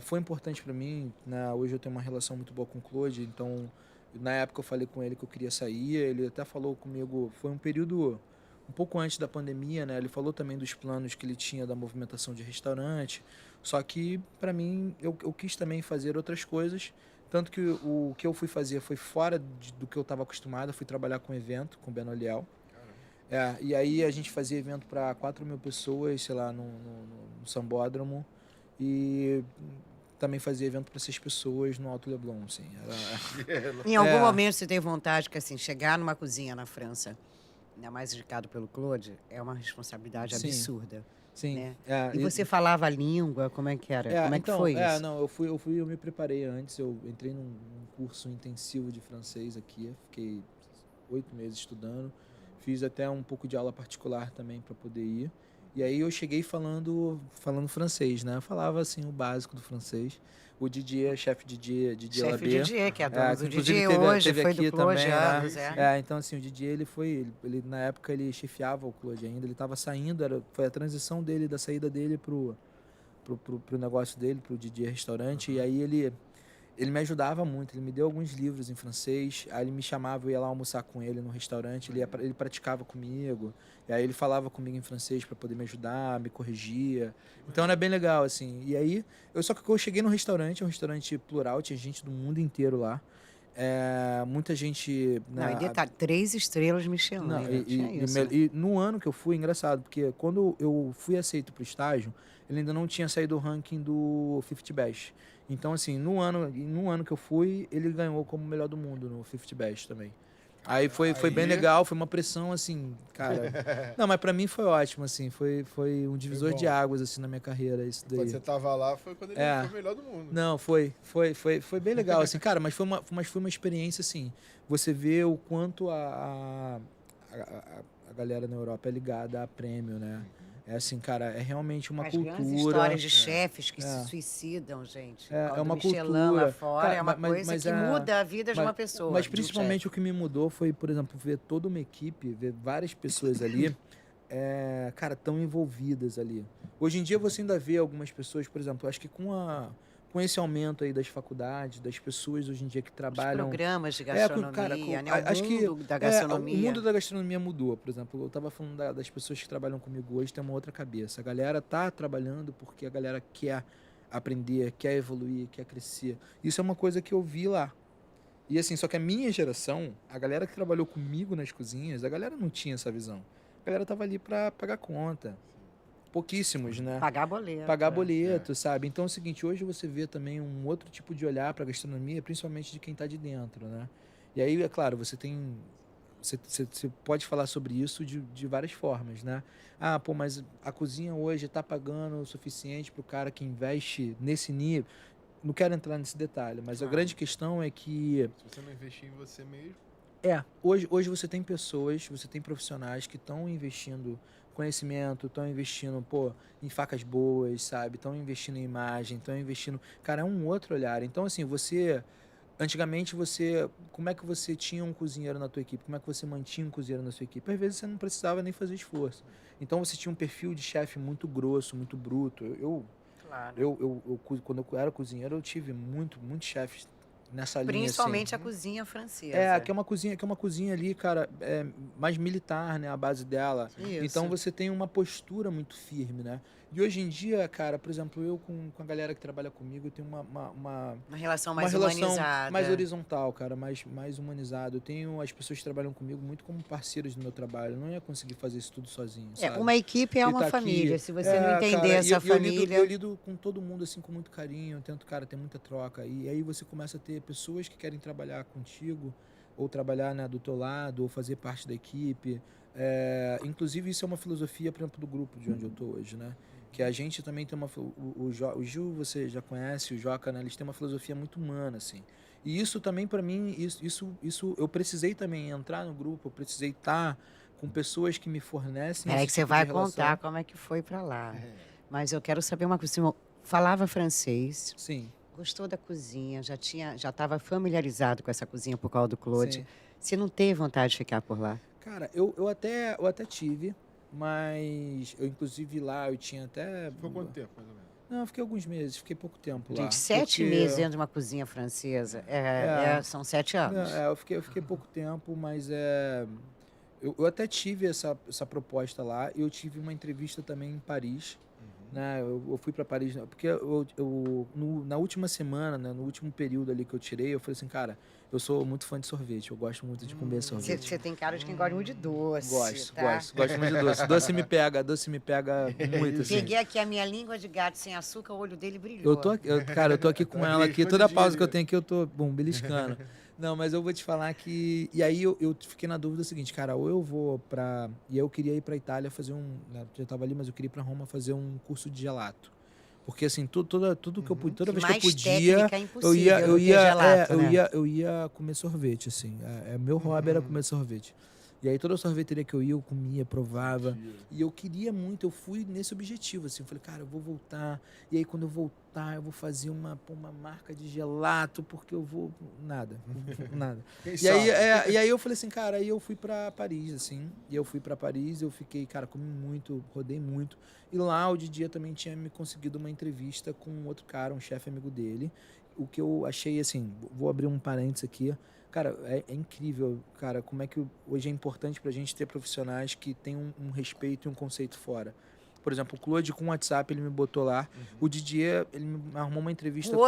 Foi importante para mim, né? Hoje eu tenho uma relação muito boa com o Claude, então na época eu falei com ele que eu queria sair. Ele até falou comigo, foi um período... um pouco antes da pandemia, né? Ele falou também dos planos que ele tinha da movimentação de restaurante. Só que, para mim, eu quis também fazer outras coisas. Tanto que o que eu fui fazer foi fora do que eu estava acostumado. Eu fui trabalhar com evento, com o Beno Liel. E aí a gente fazia evento para 4.000 pessoas, sei lá, no Sambódromo. E também fazia evento para 6 pessoas no Alto Leblon, assim. Em algum momento você teve vontade que, assim, chegar numa cozinha na França, ainda mais indicado pelo Claude, é uma responsabilidade absurda. Sim. Né? E você falava a língua, como é que era? Como é que foi isso? Não, eu me preparei antes, eu entrei num curso intensivo de francês aqui, fiquei 8 meses estudando, fiz até um pouco de aula particular também para poder ir. E aí eu cheguei falando francês, né? Eu falava assim o básico do francês. O Didier, chefe Didier Labé. Didier, que é dono do Didier hoje, foi do Claude anos, então assim, o Didier, ele na época ele chefiava o Claude ainda, ele estava saindo, foi a transição dele, da saída dele pro pro negócio dele, pro Didi Restaurante, e aí ele me ajudava muito, ele me deu alguns livros em francês, aí ele me chamava, eu ia lá almoçar com ele no restaurante, ele praticava comigo, e aí ele falava comigo em francês para poder me ajudar, me corrigia. Então era bem legal, assim. E aí, só que eu cheguei no restaurante, um restaurante plural, tinha gente do mundo inteiro lá. Muita gente... Não, e detalhe, 3 estrelas Michelin. Não, e no ano que eu fui, engraçado, porque quando eu fui aceito para o estágio, ele ainda não tinha saído do ranking do 50 Best. Então, assim, no ano que eu fui, ele ganhou como melhor do mundo no 50 Best também. Aí foi bem legal, foi uma pressão, assim, cara... Não, mas pra mim foi ótimo, assim, foi um divisor de águas, assim, na minha carreira, isso daí. Quando você tava lá, foi quando ele foi o melhor do mundo. Não, foi bem legal, assim, cara, mas foi uma experiência, assim, você vê o quanto a galera na Europa é ligada a prêmio, né? É assim, cara, é realmente uma cultura. As grandes histórias de chefes que se suicidam, gente. É uma Michelin cultura. Lá fora, cara, é uma coisa que muda a vida de uma pessoa. Mas principalmente o que me mudou foi, por exemplo, ver toda uma equipe, ver várias pessoas ali, cara, tão envolvidas ali. Hoje em dia você ainda vê algumas pessoas, por exemplo, acho que com esse aumento aí das faculdades, das pessoas hoje em dia que trabalham... Os programas de gastronomia, né? Acho que da gastronomia. O mundo da gastronomia mudou, por exemplo. Eu estava falando das pessoas que trabalham comigo hoje, tem uma outra cabeça. A galera tá trabalhando porque a galera quer aprender, quer evoluir, quer crescer. Isso é uma coisa que eu vi lá. E assim, só que a minha geração, a galera que trabalhou comigo nas cozinhas, a galera não tinha essa visão. A galera tava ali para pagar conta. Pouquíssimos, né? Pagar boleto, sabe? Então é o seguinte, hoje você vê também um outro tipo de olhar para a gastronomia, principalmente de quem está de dentro, né? E aí, é claro, você pode falar sobre isso de várias formas, né? Ah, pô, mas a cozinha hoje está pagando o suficiente para o cara que investe nesse nível. Não quero entrar nesse detalhe, mas a grande questão é que... Se você não investir em você mesmo... Hoje você tem pessoas, você tem profissionais que estão investindo conhecimento, estão investindo, em facas boas, sabe? Estão investindo em imagem, estão investindo... Cara, é um outro olhar. Então, assim, antigamente como é que você tinha um cozinheiro na tua equipe? Como é que você mantinha um cozinheiro na sua equipe? Às vezes você não precisava nem fazer esforço. Então você tinha um perfil de chefe muito grosso, muito bruto. Quando eu era cozinheiro, eu tive muitos chefes nessa linha, principalmente assim. A cozinha francesa. Que é uma cozinha ali, cara, mais militar, né, a base dela. Isso. Então você tem uma postura muito firme, né? E hoje em dia, cara, por exemplo, eu com a galera que trabalha comigo, eu tenho uma relação mais humanizada. Mais horizontal, cara, mais humanizada. Eu tenho as pessoas que trabalham comigo muito como parceiros do meu trabalho. Eu não ia conseguir fazer isso tudo sozinho, sabe? Uma equipe é uma família. Aqui. Se você não entender cara, essa família... Eu lido com todo mundo, assim, com muito carinho. Eu tento, cara, ter muita troca. E aí você começa a ter pessoas que querem trabalhar contigo, ou trabalhar, né, do teu lado, ou fazer parte da equipe. Inclusive, isso é uma filosofia, por exemplo, do grupo de onde eu tô hoje, né? Que a gente também tem o Gil, você já conhece, o Joca, né? Eles têm uma filosofia muito humana, assim. E isso também, para mim, isso eu precisei também entrar no grupo, eu precisei estar com pessoas que me fornecem... que você vai contar como é que foi para lá. Mas eu quero saber uma coisa. Você falava francês. Sim. Gostou da cozinha, já estava familiarizado com essa cozinha por causa do Claude. Sim. Você não teve vontade de ficar por lá? Cara, eu até tive... Mas eu, inclusive, lá eu tinha até... Ficou quanto tempo, mais ou menos? Não, eu fiquei alguns meses, fiquei pouco tempo lá. Gente, 7 meses dentro de uma cozinha francesa. São 7 anos. Eu fiquei pouco tempo, mas eu até tive essa proposta lá. Eu tive uma entrevista também em Paris. Né? Eu fui para Paris, porque na última semana, né, no último período ali que eu tirei, eu falei assim, cara, eu sou muito fã de sorvete, eu gosto muito de comer sorvete. Você tem cara de quem gosta muito de doce. Gosto muito de doce. Doce me pega muito, assim. Peguei aqui a minha língua de gato sem açúcar, o olho dele brilhou. Eu tô aqui com ela aqui, toda pausa que eu tenho aqui eu tô, beliscando. Não, mas eu vou te falar que... E aí eu fiquei na dúvida seguinte, cara, ou eu vou pra... E aí eu queria ir pra Itália fazer já tava ali, mas eu queria ir pra Roma fazer um curso de gelato. Porque assim, toda vez que eu podia, eu ia comer sorvete, assim. Meu hobby era comer sorvete. E aí toda sorveteria que eu ia, eu comia, provava. E eu queria muito, eu fui nesse objetivo, assim. Eu falei, cara, eu vou voltar. E aí quando eu voltar, eu vou fazer uma marca de gelato, porque eu vou... Nada. E aí eu falei assim, cara, aí eu fui pra Paris, assim. E eu fui pra Paris, eu fiquei, cara, comi muito, rodei muito. E lá o Didier também tinha me conseguido uma entrevista com um outro cara, um chefe amigo dele. O que eu achei, assim, vou abrir um parênteses aqui. Cara, é incrível, cara, como é que hoje é importante pra gente ter profissionais que têm um respeito e um conceito fora. Por exemplo, o Claude com o WhatsApp, ele me botou lá. O Didier, ele me arrumou uma entrevista com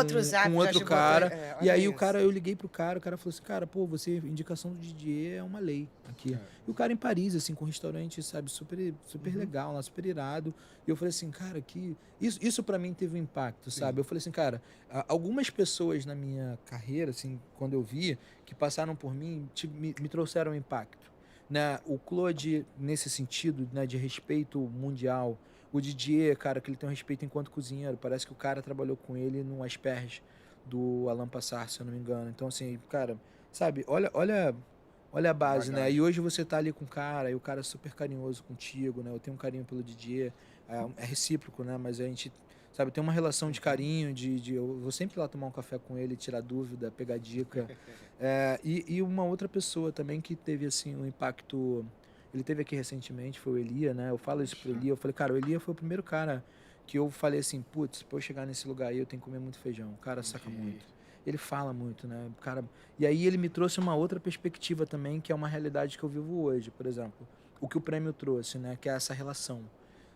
outro cara. E aí eu liguei pro cara, o cara falou assim, cara, pô, indicação do Didier é uma lei aqui. E o cara em Paris, assim, com um restaurante, sabe, super legal lá, super irado. E eu falei assim, cara, isso pra mim teve um impacto, sabe? Eu falei assim, cara, algumas pessoas na minha carreira, assim, quando eu vi, que passaram por mim, me trouxeram um impacto. Né, o Claude, nesse sentido, né, de respeito mundial, o Didier, cara, que ele tem um respeito enquanto cozinheiro, parece que o cara trabalhou com ele no Asperges do Alain Passard, se eu não me engano. Então, assim, cara, sabe, olha a base, né? E hoje você tá ali com o cara, e o cara é super carinhoso contigo, né? Eu tenho um carinho pelo Didier, é recíproco, né? Mas a gente, sabe, tem uma relação de carinho, eu vou sempre lá tomar um café com ele, tirar dúvida, pegar dica. E uma outra pessoa também que teve, assim, um impacto... Ele teve aqui recentemente, foi o Elia, né? Eu falo isso pro Elia, eu falei, cara, o Elia foi o primeiro cara que eu falei assim, putz, pra eu chegar nesse lugar aí eu tenho que comer muito feijão. O cara saca muito. Ele fala muito, né? Cara... E aí ele me trouxe uma outra perspectiva também, que é uma realidade que eu vivo hoje, por exemplo. O que o prêmio trouxe, né? Que é essa relação.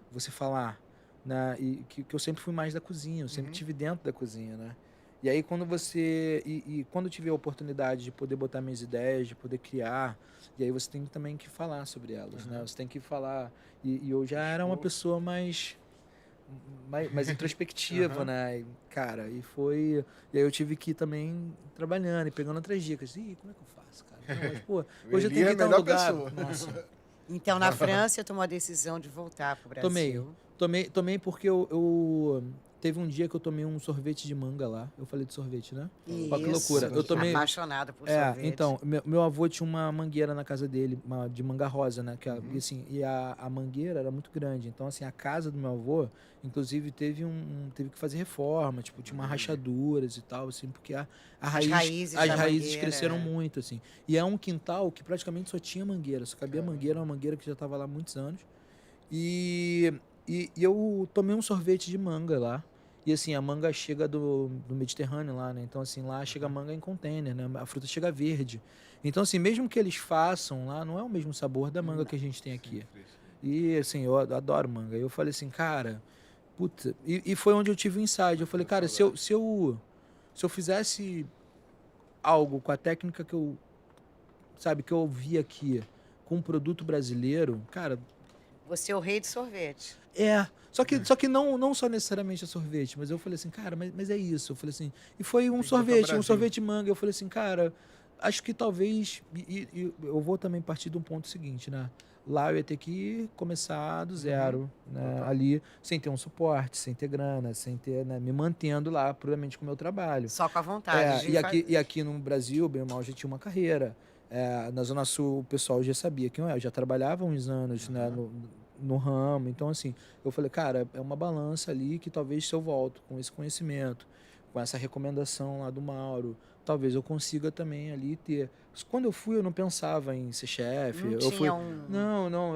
Você falar... Né? E que eu sempre fui mais da cozinha, eu sempre estive dentro da cozinha, né? E aí quando você... E quando eu tive a oportunidade de poder botar minhas ideias, de poder criar, e aí você tem também que falar sobre elas, né? Você tem que falar... E eu já era uma pessoa mais introspectiva, né? E, cara, e aí eu tive que ir também trabalhando e pegando outras dicas. Ih, como é que eu faço, cara? Não, mas, pô, hoje eu tenho que ir num lugar... Nossa. Então, na França, tomou a decisão de voltar pro Brasil. Tomei porque eu teve um dia que eu tomei um sorvete de manga lá. Eu falei de sorvete, né? Isso. Pô, que loucura. Eu tomei... Apaixonado por sorvete. Então, meu avô tinha uma mangueira na casa dele, de manga rosa, né? Que, assim, e a mangueira era muito grande. Então, assim, a casa do meu avô, inclusive, teve que fazer reforma. Tipo, tinha umas rachaduras e tal, assim, porque as raízes cresceram muito, assim. E é um quintal que praticamente só tinha mangueira. Só cabia mangueira, uma mangueira que já estava lá há muitos anos. E eu tomei um sorvete de manga lá. E assim, a manga chega do Mediterrâneo lá, né? Então, assim, lá chega a manga em container, né? A fruta chega verde. Então, assim, mesmo que eles façam lá, não é o mesmo sabor da manga que a gente tem aqui. E, assim, eu adoro manga. E eu falei assim, cara, puta... E foi onde eu tive o insight. Eu falei, cara, se eu fizesse algo com a técnica que eu vi aqui, com um produto brasileiro, cara... Você é o rei de sorvete. Só que não só necessariamente a sorvete, mas eu falei assim, cara, mas é isso. Eu falei assim, e foi um sorvete manga. Eu falei assim, cara, acho que talvez, e eu vou também partir de um ponto seguinte, né? Lá eu ia ter que começar do zero, né? Ali, sem ter um suporte, sem ter grana, sem ter, né? Me mantendo lá, provavelmente com o meu trabalho. Só com a vontade. E aqui no Brasil, bem ou mal, já tinha uma carreira. Na Zona Sul, o pessoal já sabia quem eu já trabalhava há uns anos, né, no ramo. Então, assim, eu falei, cara, é uma balança ali que talvez se eu volto com esse conhecimento, com essa recomendação lá do Mauro, talvez eu consiga também ali ter... Quando eu fui, eu não pensava em ser chefe. Eu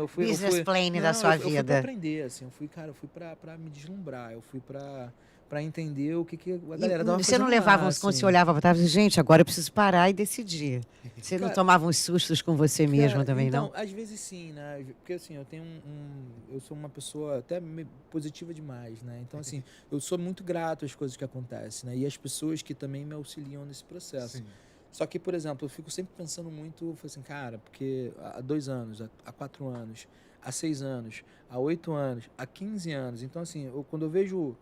fui business plan da sua vida. Eu fui pra aprender, assim. Eu fui pra me deslumbrar. Eu fui pra entender o que a galera tava fazendo. Você não levava uns... Quando você olhava pra trás, gente, agora eu preciso parar e decidir. Você não tomava uns sustos com você mesmo também, então, não? Às vezes sim, né? Porque assim, eu tenho eu sou uma pessoa até positiva demais, né? Então, assim, eu sou muito grato às coisas que acontecem, né? E às pessoas que também me auxiliam nesse processo. Sim. Só que, por exemplo, eu fico sempre pensando muito, assim, cara, porque há 2 anos, há 4 anos, há 6 anos, há 8 anos, há 15 anos. Então, assim, quando eu vejo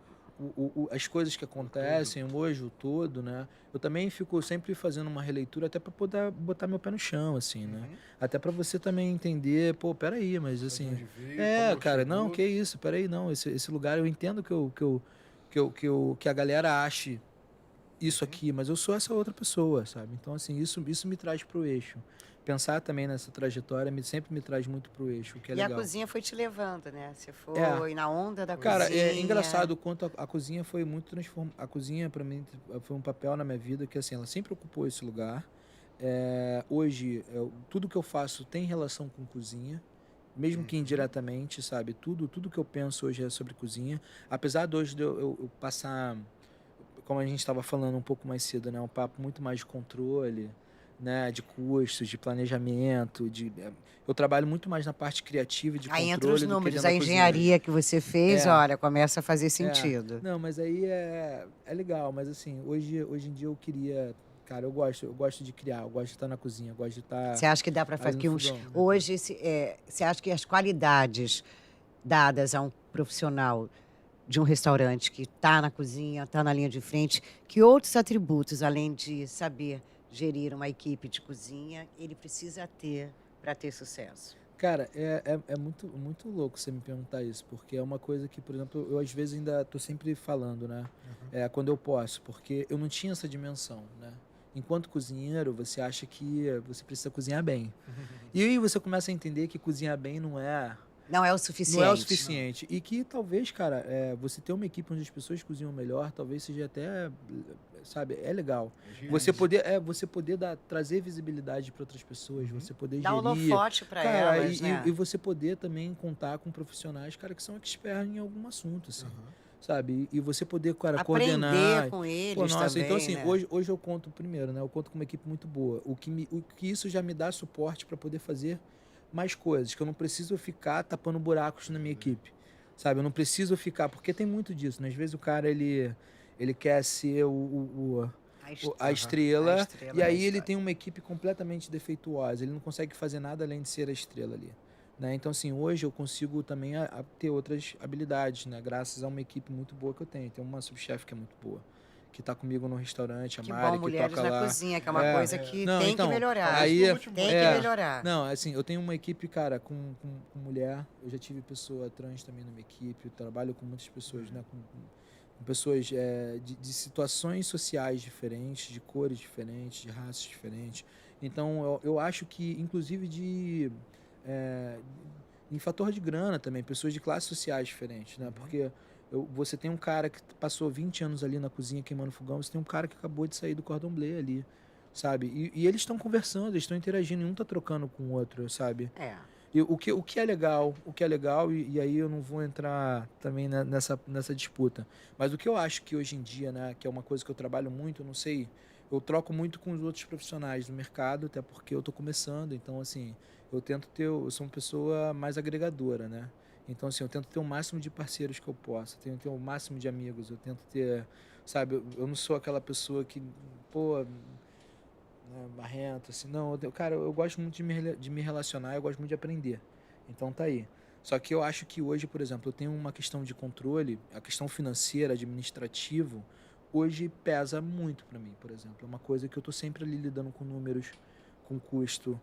as coisas que acontecem hoje, o todo, né? Eu também fico sempre fazendo uma releitura até para poder botar meu pé no chão, assim, né? Até para você também entender, pô, peraí, mas assim... cara, não, que isso, peraí, não, esse lugar eu entendo que a galera ache isso aqui, mas eu sou essa outra pessoa, sabe? Então, assim, isso me traz pro eixo. pensar também nessa trajetória sempre me traz muito pro eixo, o que é legal. E a cozinha foi te levando, né? Você foi na onda da cozinha. Cara, é engraçado o quanto a cozinha foi muito transformada. A cozinha, para mim, foi um papel na minha vida que, assim, ela sempre ocupou esse lugar. Hoje, tudo que eu faço tem relação com cozinha, mesmo que indiretamente, sabe? Tudo que eu penso hoje é sobre cozinha. Apesar de hoje eu passar, como a gente estava falando um pouco mais cedo, né? Um papo muito mais de controle, né, de custos, de planejamento, eu trabalho muito mais na parte criativa e de controle. Aí entra os números, a engenharia que você fez, olha, começa a fazer sentido. Não, mas aí é legal, mas assim, hoje em dia eu queria, cara, eu gosto de criar, eu gosto de estar na cozinha, eu gosto de estar... Você acha que dá para fazer hoje, você acha que as qualidades dadas a um profissional de um restaurante que está na cozinha, está na linha de frente, que outros atributos, além de saber gerir uma equipe de cozinha, ele precisa ter para ter sucesso? Cara, é muito louco você me perguntar isso, porque é uma coisa que, por exemplo, eu às vezes ainda tô sempre falando, né? Quando eu posso, porque eu não tinha essa dimensão, né? Enquanto cozinheiro, você acha que você precisa cozinhar bem. E aí você começa a entender que cozinhar bem não é o suficiente. Não é o suficiente. E que talvez, cara, você ter uma equipe onde as pessoas cozinham melhor, talvez seja até, sabe, é legal. Você poder trazer visibilidade para outras pessoas, você poder dar holofote para elas, né? E você poder também contar com profissionais, cara, que são experts em algum assunto, assim. Sabe? E você poder, cara, coordenar. Aprender com eles também, então assim, né? hoje eu conto primeiro, né? Eu conto com uma equipe muito boa. O que isso já me dá suporte para poder fazer mais coisas, que eu não preciso ficar tapando buracos na minha equipe, sabe? Eu não preciso ficar, porque tem muito disso, né? Às vezes o cara, ele quer ser a estrela, e aí ele tem uma equipe completamente defeituosa, ele não consegue fazer nada além de ser a estrela ali, né? Então, assim, hoje eu consigo também ter outras habilidades, né? Graças a uma equipe muito boa que eu tenho. Tem uma subchefe que é muito boa, que está comigo no restaurante, a Mari, que toca lá. Na cozinha, que é uma coisa que tem que melhorar. Tem que melhorar. Não, assim, eu tenho uma equipe, cara, com mulher. Eu já tive pessoa trans também na minha equipe. Eu trabalho com muitas pessoas, né? Com pessoas de situações sociais diferentes, de cores diferentes, de raças diferentes. Então, eu acho que, inclusive, em fator de grana também, pessoas de classes sociais diferentes, né? Porque você tem um cara que passou 20 anos ali na cozinha queimando fogão, você tem um cara que acabou de sair do cordon bleu ali, sabe? E eles estão conversando, eles estão interagindo, e um tá trocando com o outro, sabe? E o que é legal, e aí eu não vou entrar também nessa disputa, mas o que eu acho que hoje em dia, né, que é uma coisa que eu trabalho muito, eu não sei, eu troco muito com os outros profissionais do mercado, até porque eu tô começando, então assim, eu sou uma pessoa mais agregadora, né? Então, assim, eu tento ter o máximo de parceiros que eu posso, eu tento ter o máximo de amigos, eu tento ter, sabe, eu não sou aquela pessoa que, marrento, assim, não, cara, eu gosto muito de me relacionar, eu gosto muito de aprender, então tá aí. Só que eu acho que hoje, por exemplo, eu tenho uma questão de controle, a questão financeira, administrativo, hoje pesa muito para mim, por exemplo, é uma coisa que eu tô sempre ali lidando com números, com custo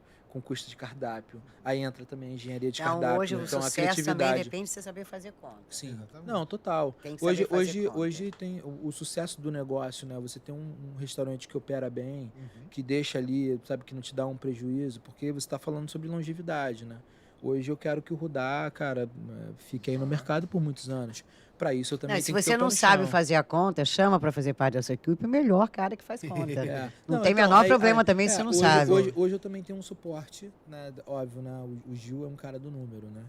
de cardápio. Aí entra também a engenharia de cardápio, hoje então o a sucesso criatividade. também depende de você saber fazer conta. Sim, exatamente. Não, total. Tem que saber fazer conta. Hoje tem o sucesso do negócio, né? Você tem um restaurante que opera bem, que deixa ali, sabe, que não te dá um prejuízo, porque você está falando sobre longevidade, né? Hoje eu quero que o Rudá, cara, fique aí no mercado por muitos anos. Para isso eu também tenho que ter Se você não sabe fazer a conta, chama para fazer parte dessa equipe o melhor cara que faz conta. Não tem menor problema também se você não sabe. Hoje eu também tenho um suporte, né? Óbvio, né? O Gil é um cara do número, né?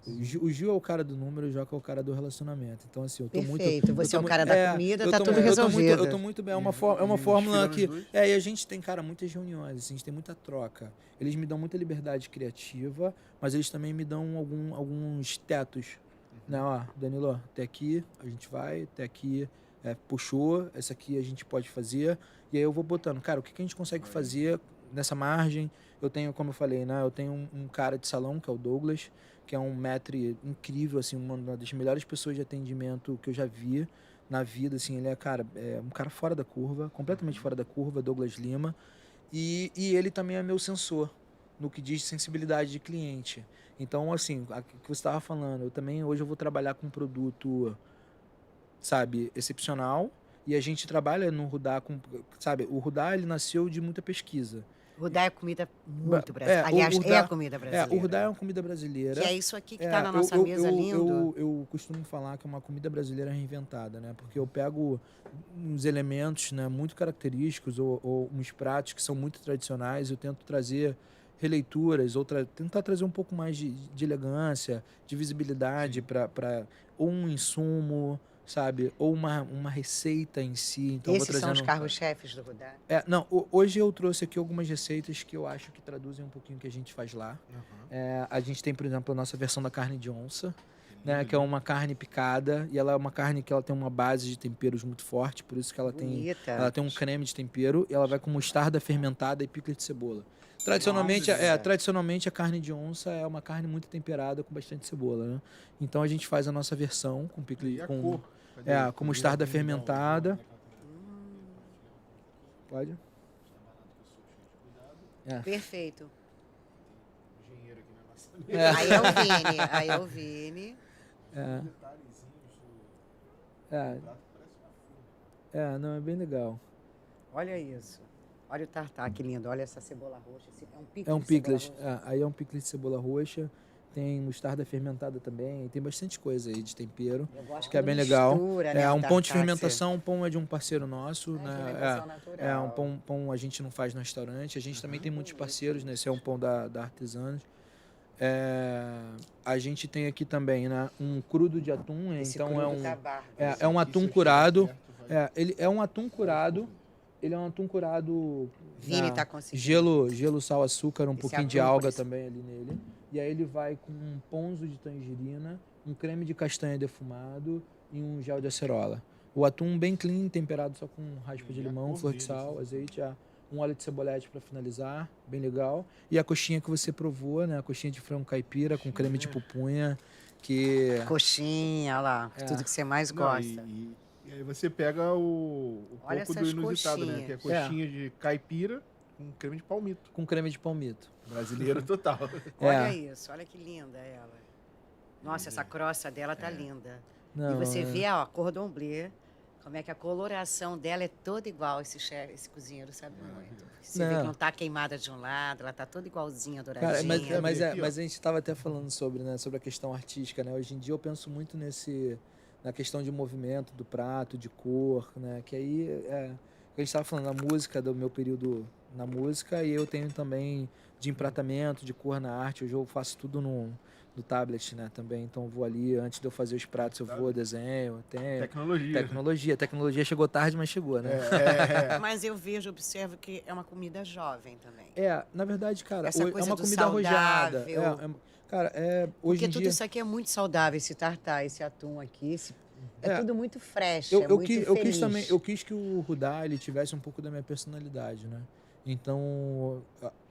O Gil é o cara do número, o Joca é o cara do relacionamento. Então, assim, eu tô Perfeito. Você é o cara da comida, tá tudo resolvido. Eu tô muito bem. É uma fórmula que... E a gente tem, cara, muitas reuniões, assim, a gente tem muita troca. Eles me dão muita liberdade criativa, mas eles também me dão alguns tetos. Né, ó, Danilo, até aqui a gente vai, até aqui puxou, essa aqui a gente pode fazer, e aí eu vou botando, cara, o que a gente consegue fazer nessa margem? Eu tenho, como eu falei, né, eu tenho um cara de salão, que é o Douglas, que é um maître incrível, assim, uma das melhores pessoas de atendimento que eu já vi na vida, assim, ele é um cara fora da curva, completamente fora da curva, Douglas Lima, e ele também é meu sensor no que diz sensibilidade de cliente. Então, assim, o que você estava falando, hoje eu vou trabalhar com um produto, sabe, excepcional, e a gente trabalha no Rudá com, sabe, o Rudá, ele nasceu de muita pesquisa. Rudá é comida muito brasileira. Aliás, é a comida brasileira. O rudá é uma comida brasileira. Que é isso aqui que está na nossa mesa, lindo. Eu costumo falar que é uma comida brasileira reinventada, né? Porque eu pego uns elementos, né, muito característicos ou uns pratos que são muito tradicionais, eu tento trazer releituras, tentar trazer um pouco mais de elegância, de visibilidade para ou um insumo, sabe? Ou uma receita em si. Então, Esses são os carros-chefes do Rudá? Não, hoje eu trouxe aqui algumas receitas que eu acho que traduzem um pouquinho o que a gente faz lá. A gente tem, por exemplo, a nossa versão da carne de onça, né, que é uma carne picada, e ela é uma carne que ela tem uma base de temperos muito forte, por isso que ela tem um creme de tempero, e ela vai com mostarda fermentada e picles de cebola. Tradicionalmente a carne de onça é uma carne muito temperada com bastante cebola, né? Então a gente faz a nossa versão com picle com mostarda fermentada. Pode? Perfeito. Engenheiro aqui na nossa Aí é o Vini. Não, é bem legal. Olha isso. Olha o tartar, que lindo. Olha essa cebola roxa. É um picles. Aí é um picles de cebola roxa. Tem mostarda fermentada também. Tem bastante coisa aí de tempero. Eu gosto que é bem legal. Né, um pão de fermentação. Um pão é de um parceiro nosso. Né? Um pão a gente não faz no restaurante. A gente também tem muitos parceiros. Né? Esse é um pão da Artesanos. A gente tem aqui também, né, um crudo de atum. Então é um atum curado. Ele é um atum curado. Ele é um atum curado. Vini tá conseguindo. Gelo, sal, açúcar, um pouquinho de alga também ali nele. E aí ele vai com um ponzo de tangerina, um creme de castanha defumado e um gel de acerola. O atum bem clean, temperado só com raspa de limão, flor de sal, azeite, um óleo de cebolete para finalizar, bem legal. E a coxinha que você provou, né? A coxinha de frango caipira com creme de pupunha, que... Coxinha, olha lá, tudo que você mais gosta. E aí você pega o pouco do inusitado, né? Que é coxinha de caipira com creme de palmito. Com creme de palmito. Brasileiro total. Olha isso, olha que linda ela. Nossa, essa crosta dela tá linda. Não, e você vê, ó, a cordon bleu, como é que a coloração dela é toda igual, esse cozinheiro sabe muito. Você vê que não tá queimada de um lado, ela tá toda igualzinha, douradinha. Cara, mas a gente estava até falando sobre a questão artística, né? Hoje em dia eu penso muito na questão de movimento do prato, de cor, né? Que aí a gente estava falando da música, do meu período na música, e eu tenho também de empratamento, de cor na arte. Hoje eu faço tudo no tablet, né, também. Então eu vou ali, antes de eu fazer os pratos, eu vou, desenho. Tecnologia chegou tarde, mas chegou, né? Mas eu observo que é uma comida jovem também. Na verdade, cara, essa é uma comida saudável. arrojada. Cara, hoje em dia... tudo isso aqui é muito saudável, esse tartar, esse atum aqui, tudo muito fresh, muito feliz. Eu quis que o Rudá, ele tivesse um pouco da minha personalidade, né? Então,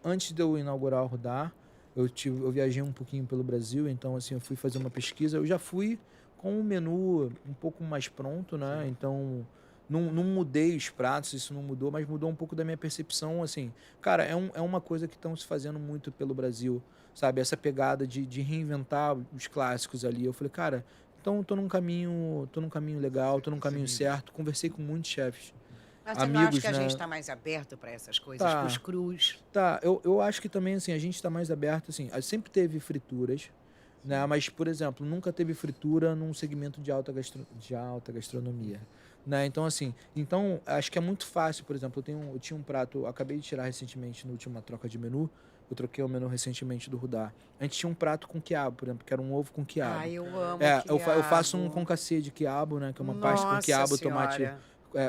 antes de eu inaugurar o Rudá, eu viajei um pouquinho pelo Brasil, então assim, eu fui fazer uma pesquisa. Eu já fui com um menu um pouco mais pronto, né? Então, não mudei os pratos, isso não mudou, mas mudou um pouco da minha percepção, assim. Cara, é uma coisa que estão se fazendo muito pelo Brasil, sabe? Essa pegada de reinventar os clássicos ali. Eu falei, cara, então tô num caminho legal, tô num caminho certo. Conversei com muitos chefes. Mas você não acha que a gente está mais aberto para essas coisas, para os crus? Eu acho que também, assim, a gente está mais aberto, assim, sempre teve frituras, né? Mas, por exemplo, nunca teve fritura num segmento de alta gastronomia, né? Então, assim, acho que é muito fácil, por exemplo, eu tinha um prato, acabei de tirar recentemente, na última troca de menu, eu troquei o menu recentemente do Rudá. A gente tinha um prato com quiabo, por exemplo, que era um ovo com quiabo. Eu amo quiabo. Eu faço um concassê de quiabo, né? Que é uma pasta com quiabo, tomate...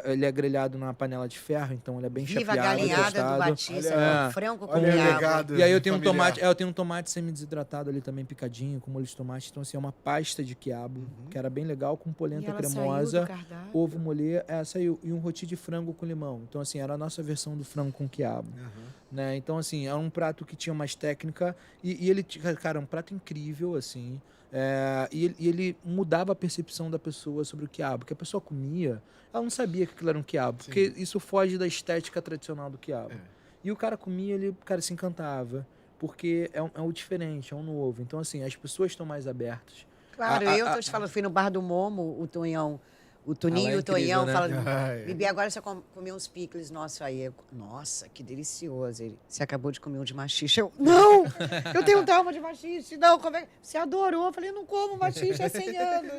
Ele é grelhado na panela de ferro, então ele é bem chapeado. Viva a galinhada do Batista, frango com quiabo. E aí eu tenho um tomate semi-desidratado ali também, picadinho, com molho de tomate. Então, assim, é uma pasta de quiabo, que era bem legal, com polenta cremosa, ovo molê, saiu. E um roti de frango com limão. Então, assim, era a nossa versão do frango com quiabo. Né? Então, assim, era um prato que tinha mais técnica. E ele, cara, um prato incrível, assim. E ele mudava a percepção da pessoa sobre o quiabo. Porque a pessoa comia, ela não sabia que aquilo era um quiabo. Sim. Porque isso foge da estética tradicional do quiabo. E o cara comia, o cara se encantava. Porque é o diferente, é um novo. Então, assim, as pessoas estão mais abertas. Claro, eu tô te falando, fui no Bar do Momo, o Tonhão O Toninho e o Tonhão né? falam, Bibi, agora você comeu uns picles nossos aí. Nossa, que delicioso. Ele, você acabou de comer um de maxixe. Eu, não! Eu tenho um trauma de maxixe. Não, como é? Você adorou. Eu falei, não como maxixe há 100 anos.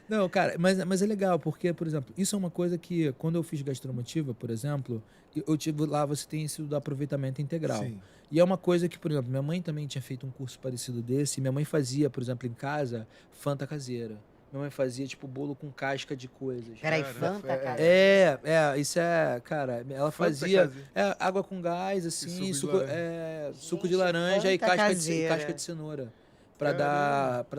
Não, cara, mas é legal, porque, por exemplo, isso é uma coisa que, quando eu fiz gastromotiva, por exemplo, eu tive lá, você tem isso do aproveitamento integral. Sim. E é uma coisa que, por exemplo, minha mãe também tinha feito um curso parecido desse, e minha mãe fazia, por exemplo, em casa, Fanta caseira. Minha mãe fazia, tipo, bolo com casca de coisas. Peraí, Fanta caseira? Isso é, cara, ela fazia água com gás, assim, suco de laranja e casca de cenoura, pra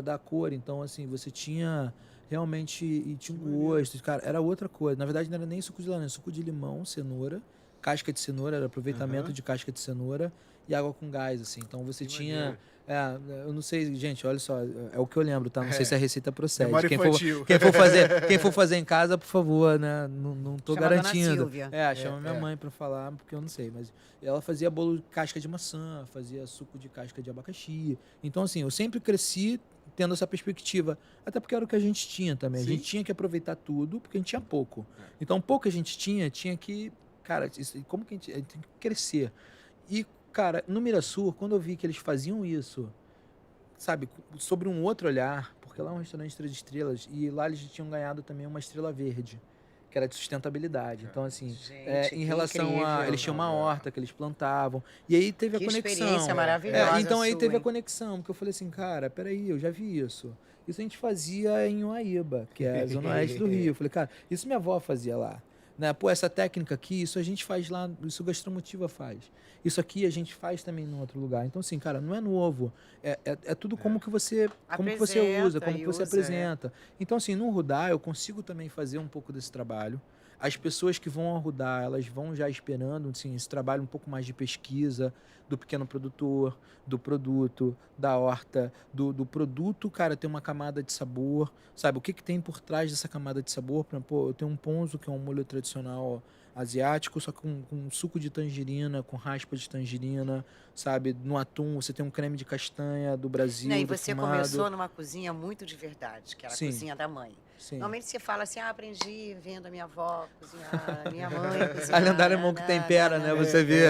dar cor. Então, assim, você tinha realmente, e tinha um gosto, cara, era outra coisa. Na verdade, não era nem suco de laranja, suco de limão, cenoura, casca de cenoura, era aproveitamento de casca de cenoura e água com gás, assim. Então, você tinha... eu não sei, gente, olha só, é o que eu lembro, tá? Não sei se a receita procede. Quem for fazer em casa, por favor, né? Não tô Chama garantindo. Chama minha mãe pra falar, porque eu não sei. Mas ela fazia bolo de casca de maçã, fazia suco de casca de abacaxi. Então, assim, eu sempre cresci tendo essa perspectiva. Até porque era o que a gente tinha também. Sim. A gente tinha que aproveitar tudo, porque a gente tinha pouco. Então, pouco que a gente tinha que... Cara, como que a gente tem que crescer? E, cara, no Mirassur, quando eu vi que eles faziam isso, sabe, sobre um outro olhar, porque lá é um restaurante 3 estrelas, e lá eles tinham ganhado também uma estrela verde, que era de sustentabilidade. Então, assim, em relação a... Eles tinham uma horta que eles plantavam, e aí teve a conexão. Que experiência maravilhosa. Então, aí teve a conexão, porque eu falei assim, cara, peraí, eu já vi isso. Isso a gente fazia em Uaíba, que é a zona oeste do Rio. Eu falei, cara, isso minha avó fazia lá. Né? Pô, essa técnica aqui, isso a gente faz lá, isso Gastromotiva faz. Isso aqui a gente faz também em outro lugar. Então, assim, cara, não é novo. É tudo como que você usa, como que você apresenta. Então, assim, no Rudá eu consigo também fazer um pouco desse trabalho. As pessoas que vão ao Rudá, elas vão já esperando, assim, esse trabalho um pouco mais de pesquisa do pequeno produtor, do produto, da horta, do produto, cara, tem uma camada de sabor, sabe? O que tem por trás dessa camada de sabor? Pô, eu tenho um ponzu, que é um molho tradicional asiático, só com suco de tangerina, com raspa de tangerina, sabe? No atum, você tem um creme de castanha do Brasil, e você começou numa cozinha muito de verdade, que era a cozinha da mãe. Sim. Normalmente você fala assim, aprendi vendo a minha avó cozinhar, minha mãe cozinhar. A lendária mão que tempera, né? Você vê.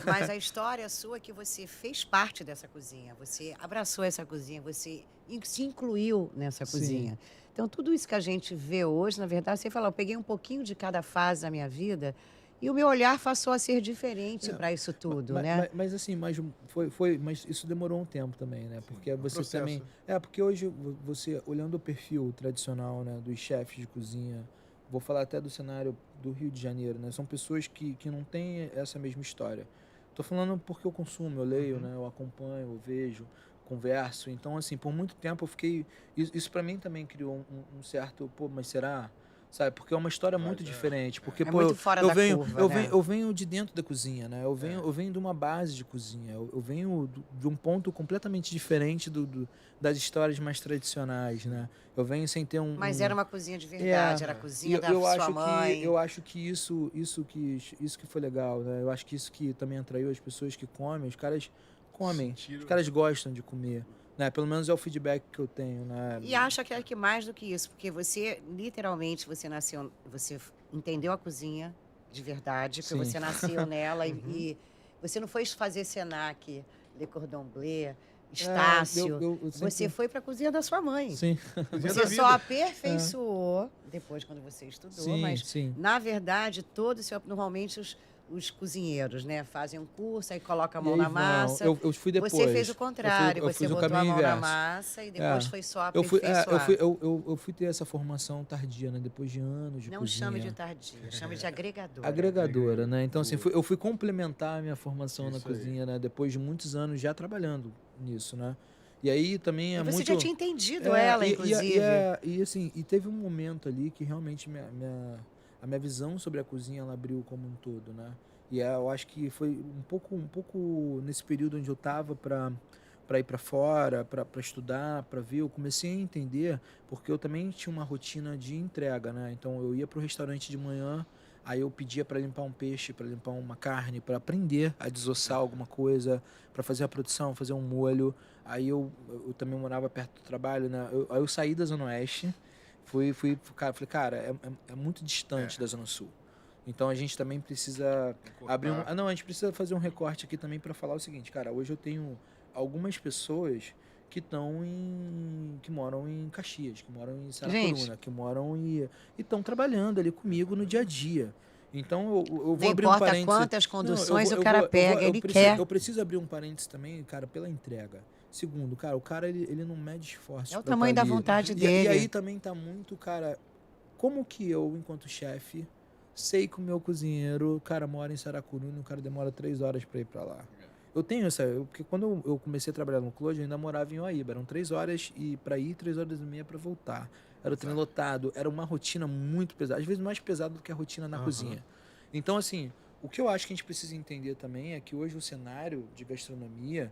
Mas a história sua é que você fez parte dessa cozinha, você abraçou essa cozinha, você se incluiu nessa cozinha. Então, tudo isso que a gente vê hoje, na verdade, você fala, eu peguei um pouquinho de cada fase da minha vida e o meu olhar passou a ser diferente para isso tudo, né? Mas assim, mas isso demorou um tempo também, né? Porque você também... porque hoje você, olhando o perfil tradicional, né, dos chefes de cozinha, vou falar até do cenário do Rio de Janeiro, né? São pessoas que não têm essa mesma história. Tô falando porque eu consumo, eu leio, né? Eu acompanho, eu vejo, converso. Então, assim, por muito tempo eu fiquei... Isso para mim também criou um certo... Pô, mas será... Sabe? Porque é uma história muito diferente. Porque, muito fora da curva, eu venho de dentro da cozinha, né? Eu venho de uma base de cozinha. Eu venho de um ponto completamente diferente das histórias mais tradicionais, né? Eu venho sem ter Mas era uma cozinha de verdade, era a cozinha da sua mãe. Eu acho que isso que foi legal, né? Eu acho que isso que também atraiu as pessoas que comem. Os caras comem, os caras gostam de comer. Né? Pelo menos é o feedback que eu tenho, né? E acho que mais do que isso, porque você, literalmente, você entendeu a cozinha de verdade, porque você nasceu nela e você não foi fazer Senac, Le Cordon Bleu, Estácio. Você foi para a cozinha da sua mãe. Sim. Você só aperfeiçoou depois quando você estudou, mas na verdade, normalmente os cozinheiros, né? Fazem um curso, aí colocam a mão na massa. Eu fui depois. Você fez o contrário, você botou a mão na massa e depois foi só aperfeiçoar. Eu fui ter essa formação tardia, né? Depois de anos de cozinha. Não chame de tardia, chame de agregadora. Agregadora, né? Então, assim, eu fui complementar a minha formação na cozinha, né? Depois de muitos anos já trabalhando nisso, né? E aí também é muito... Você já tinha entendido ela, inclusive. E teve um momento ali que realmente a minha visão sobre a cozinha ela abriu como um todo, né? E eu acho que foi um pouco nesse período onde eu estava para ir para fora, para estudar, para ver, eu comecei a entender, porque eu também tinha uma rotina de entrega, né? Então eu ia para o restaurante de manhã, aí eu pedia para limpar um peixe, para limpar uma carne, para aprender a desossar alguma coisa, para fazer a produção, fazer um molho. Aí eu também morava perto do trabalho, né? Aí eu saí da Zona Oeste, Falei, cara, é muito distante da Zona Sul. Então a gente também precisa abrir a gente precisa fazer um recorte aqui também para falar o seguinte, cara, hoje eu tenho algumas pessoas que moram em Caxias, que moram em Saracuruna, que moram e estão trabalhando ali comigo no dia a dia. Então eu vou abrir um parênteses. Não importa quantas conduções o cara pega, ele quer. Eu preciso abrir um parênteses também, cara, pela entrega. Segundo, cara, o cara ele não mede esforço. É o tamanho da vontade dele. E aí também tá muito, cara, como que eu, enquanto chefe, sei que o meu cozinheiro, o cara mora em Saracuruna e o cara demora 3 horas para ir para lá. Eu tenho porque quando eu comecei a trabalhar no Clode, eu ainda morava em Uaíba. Eram 3 horas para ir, 3 horas e meia para voltar. Era o trem lotado, era uma rotina muito pesada, às vezes mais pesada do que a rotina na cozinha. Então, assim, o que eu acho que a gente precisa entender também é que hoje o cenário de gastronomia,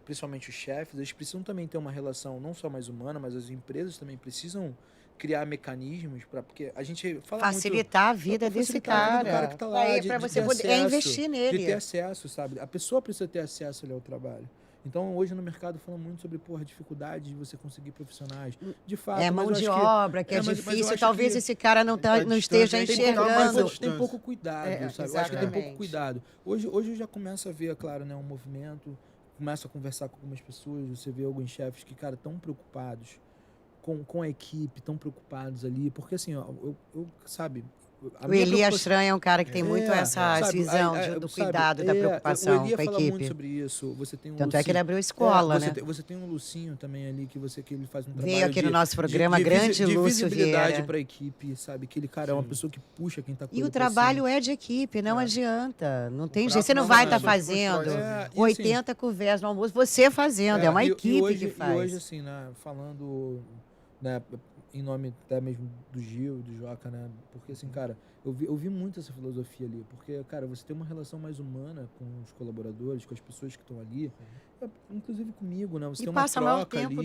principalmente os chefes, eles precisam também ter uma relação não só mais humana, mas as empresas também precisam criar mecanismos porque a gente fala facilitar muito, a vida desse cara. Do cara que tá lá, para você poder investir nele. De ter acesso, sabe? A pessoa precisa ter acesso ali ao trabalho. Então, hoje no mercado fala muito sobre a dificuldade de você conseguir profissionais. De fato, é mão de obra, que é difícil. Talvez esse cara não esteja enxergando. Tem pouco cuidado, sabe? Eu acho que tem pouco cuidado. Hoje eu já começo a ver, claro, né, um movimento, começo a conversar com algumas pessoas, você vê alguns chefes que, cara, estão preocupados com a equipe, tão preocupados ali, porque assim, ó, sabe... O Elias Stran é um cara que tem muito essa visão do cuidado, da preocupação com a equipe. O Elias fala muito sobre isso. Você tem Tanto é que ele abriu escola, né? Você tem um Lucinho também ali, que ele faz um trabalho veio aqui no nosso programa, grande Lúcio Vieira. De visibilidade para a equipe, sabe? Aquele cara é uma pessoa que puxa quem tá com ele. E o trabalho é de equipe, não adianta. Não tem jeito. Você não vai estar fazendo 80 conversas no almoço, você fazendo. É uma equipe que faz. E hoje, assim, né, falando... Né, em nome até mesmo do Gil, do Joca, né? Porque, assim, cara, eu vi muito essa filosofia ali. Porque, cara, você tem uma relação mais humana com os colaboradores, com as pessoas que estão ali, inclusive comigo, né? Você tem uma passa maior tempo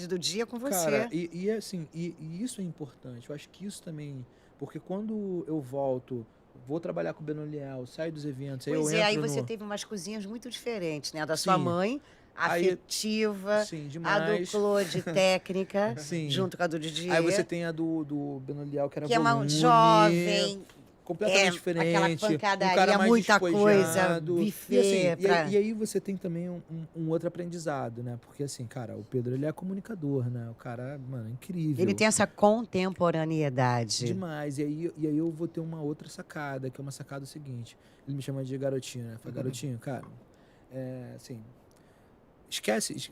do dia com você. Cara, assim, isso é importante. Eu acho que isso também... Porque quando eu vou trabalhar com o Benoliel, saio dos eventos, aí eu entro aí você teve umas cozinhas muito diferentes, né? Da sua mãe... afetiva, a do Clode técnica, junto com a do Didier. Aí você tem a do Benoliel, que era que volume, é uma jovem, completamente diferente, aquela pancadaria, um cara mais muita despojado, coisa, buffet. E aí você tem também um outro aprendizado, né? Porque assim, cara, o Pedro, ele é comunicador, né? O cara, mano, é incrível. Ele tem essa contemporaneidade. Demais. E aí eu vou ter uma outra sacada, que é uma sacada seguinte. Ele me chama de garotinho, né? Fala, garotinho, cara, assim... Esquece,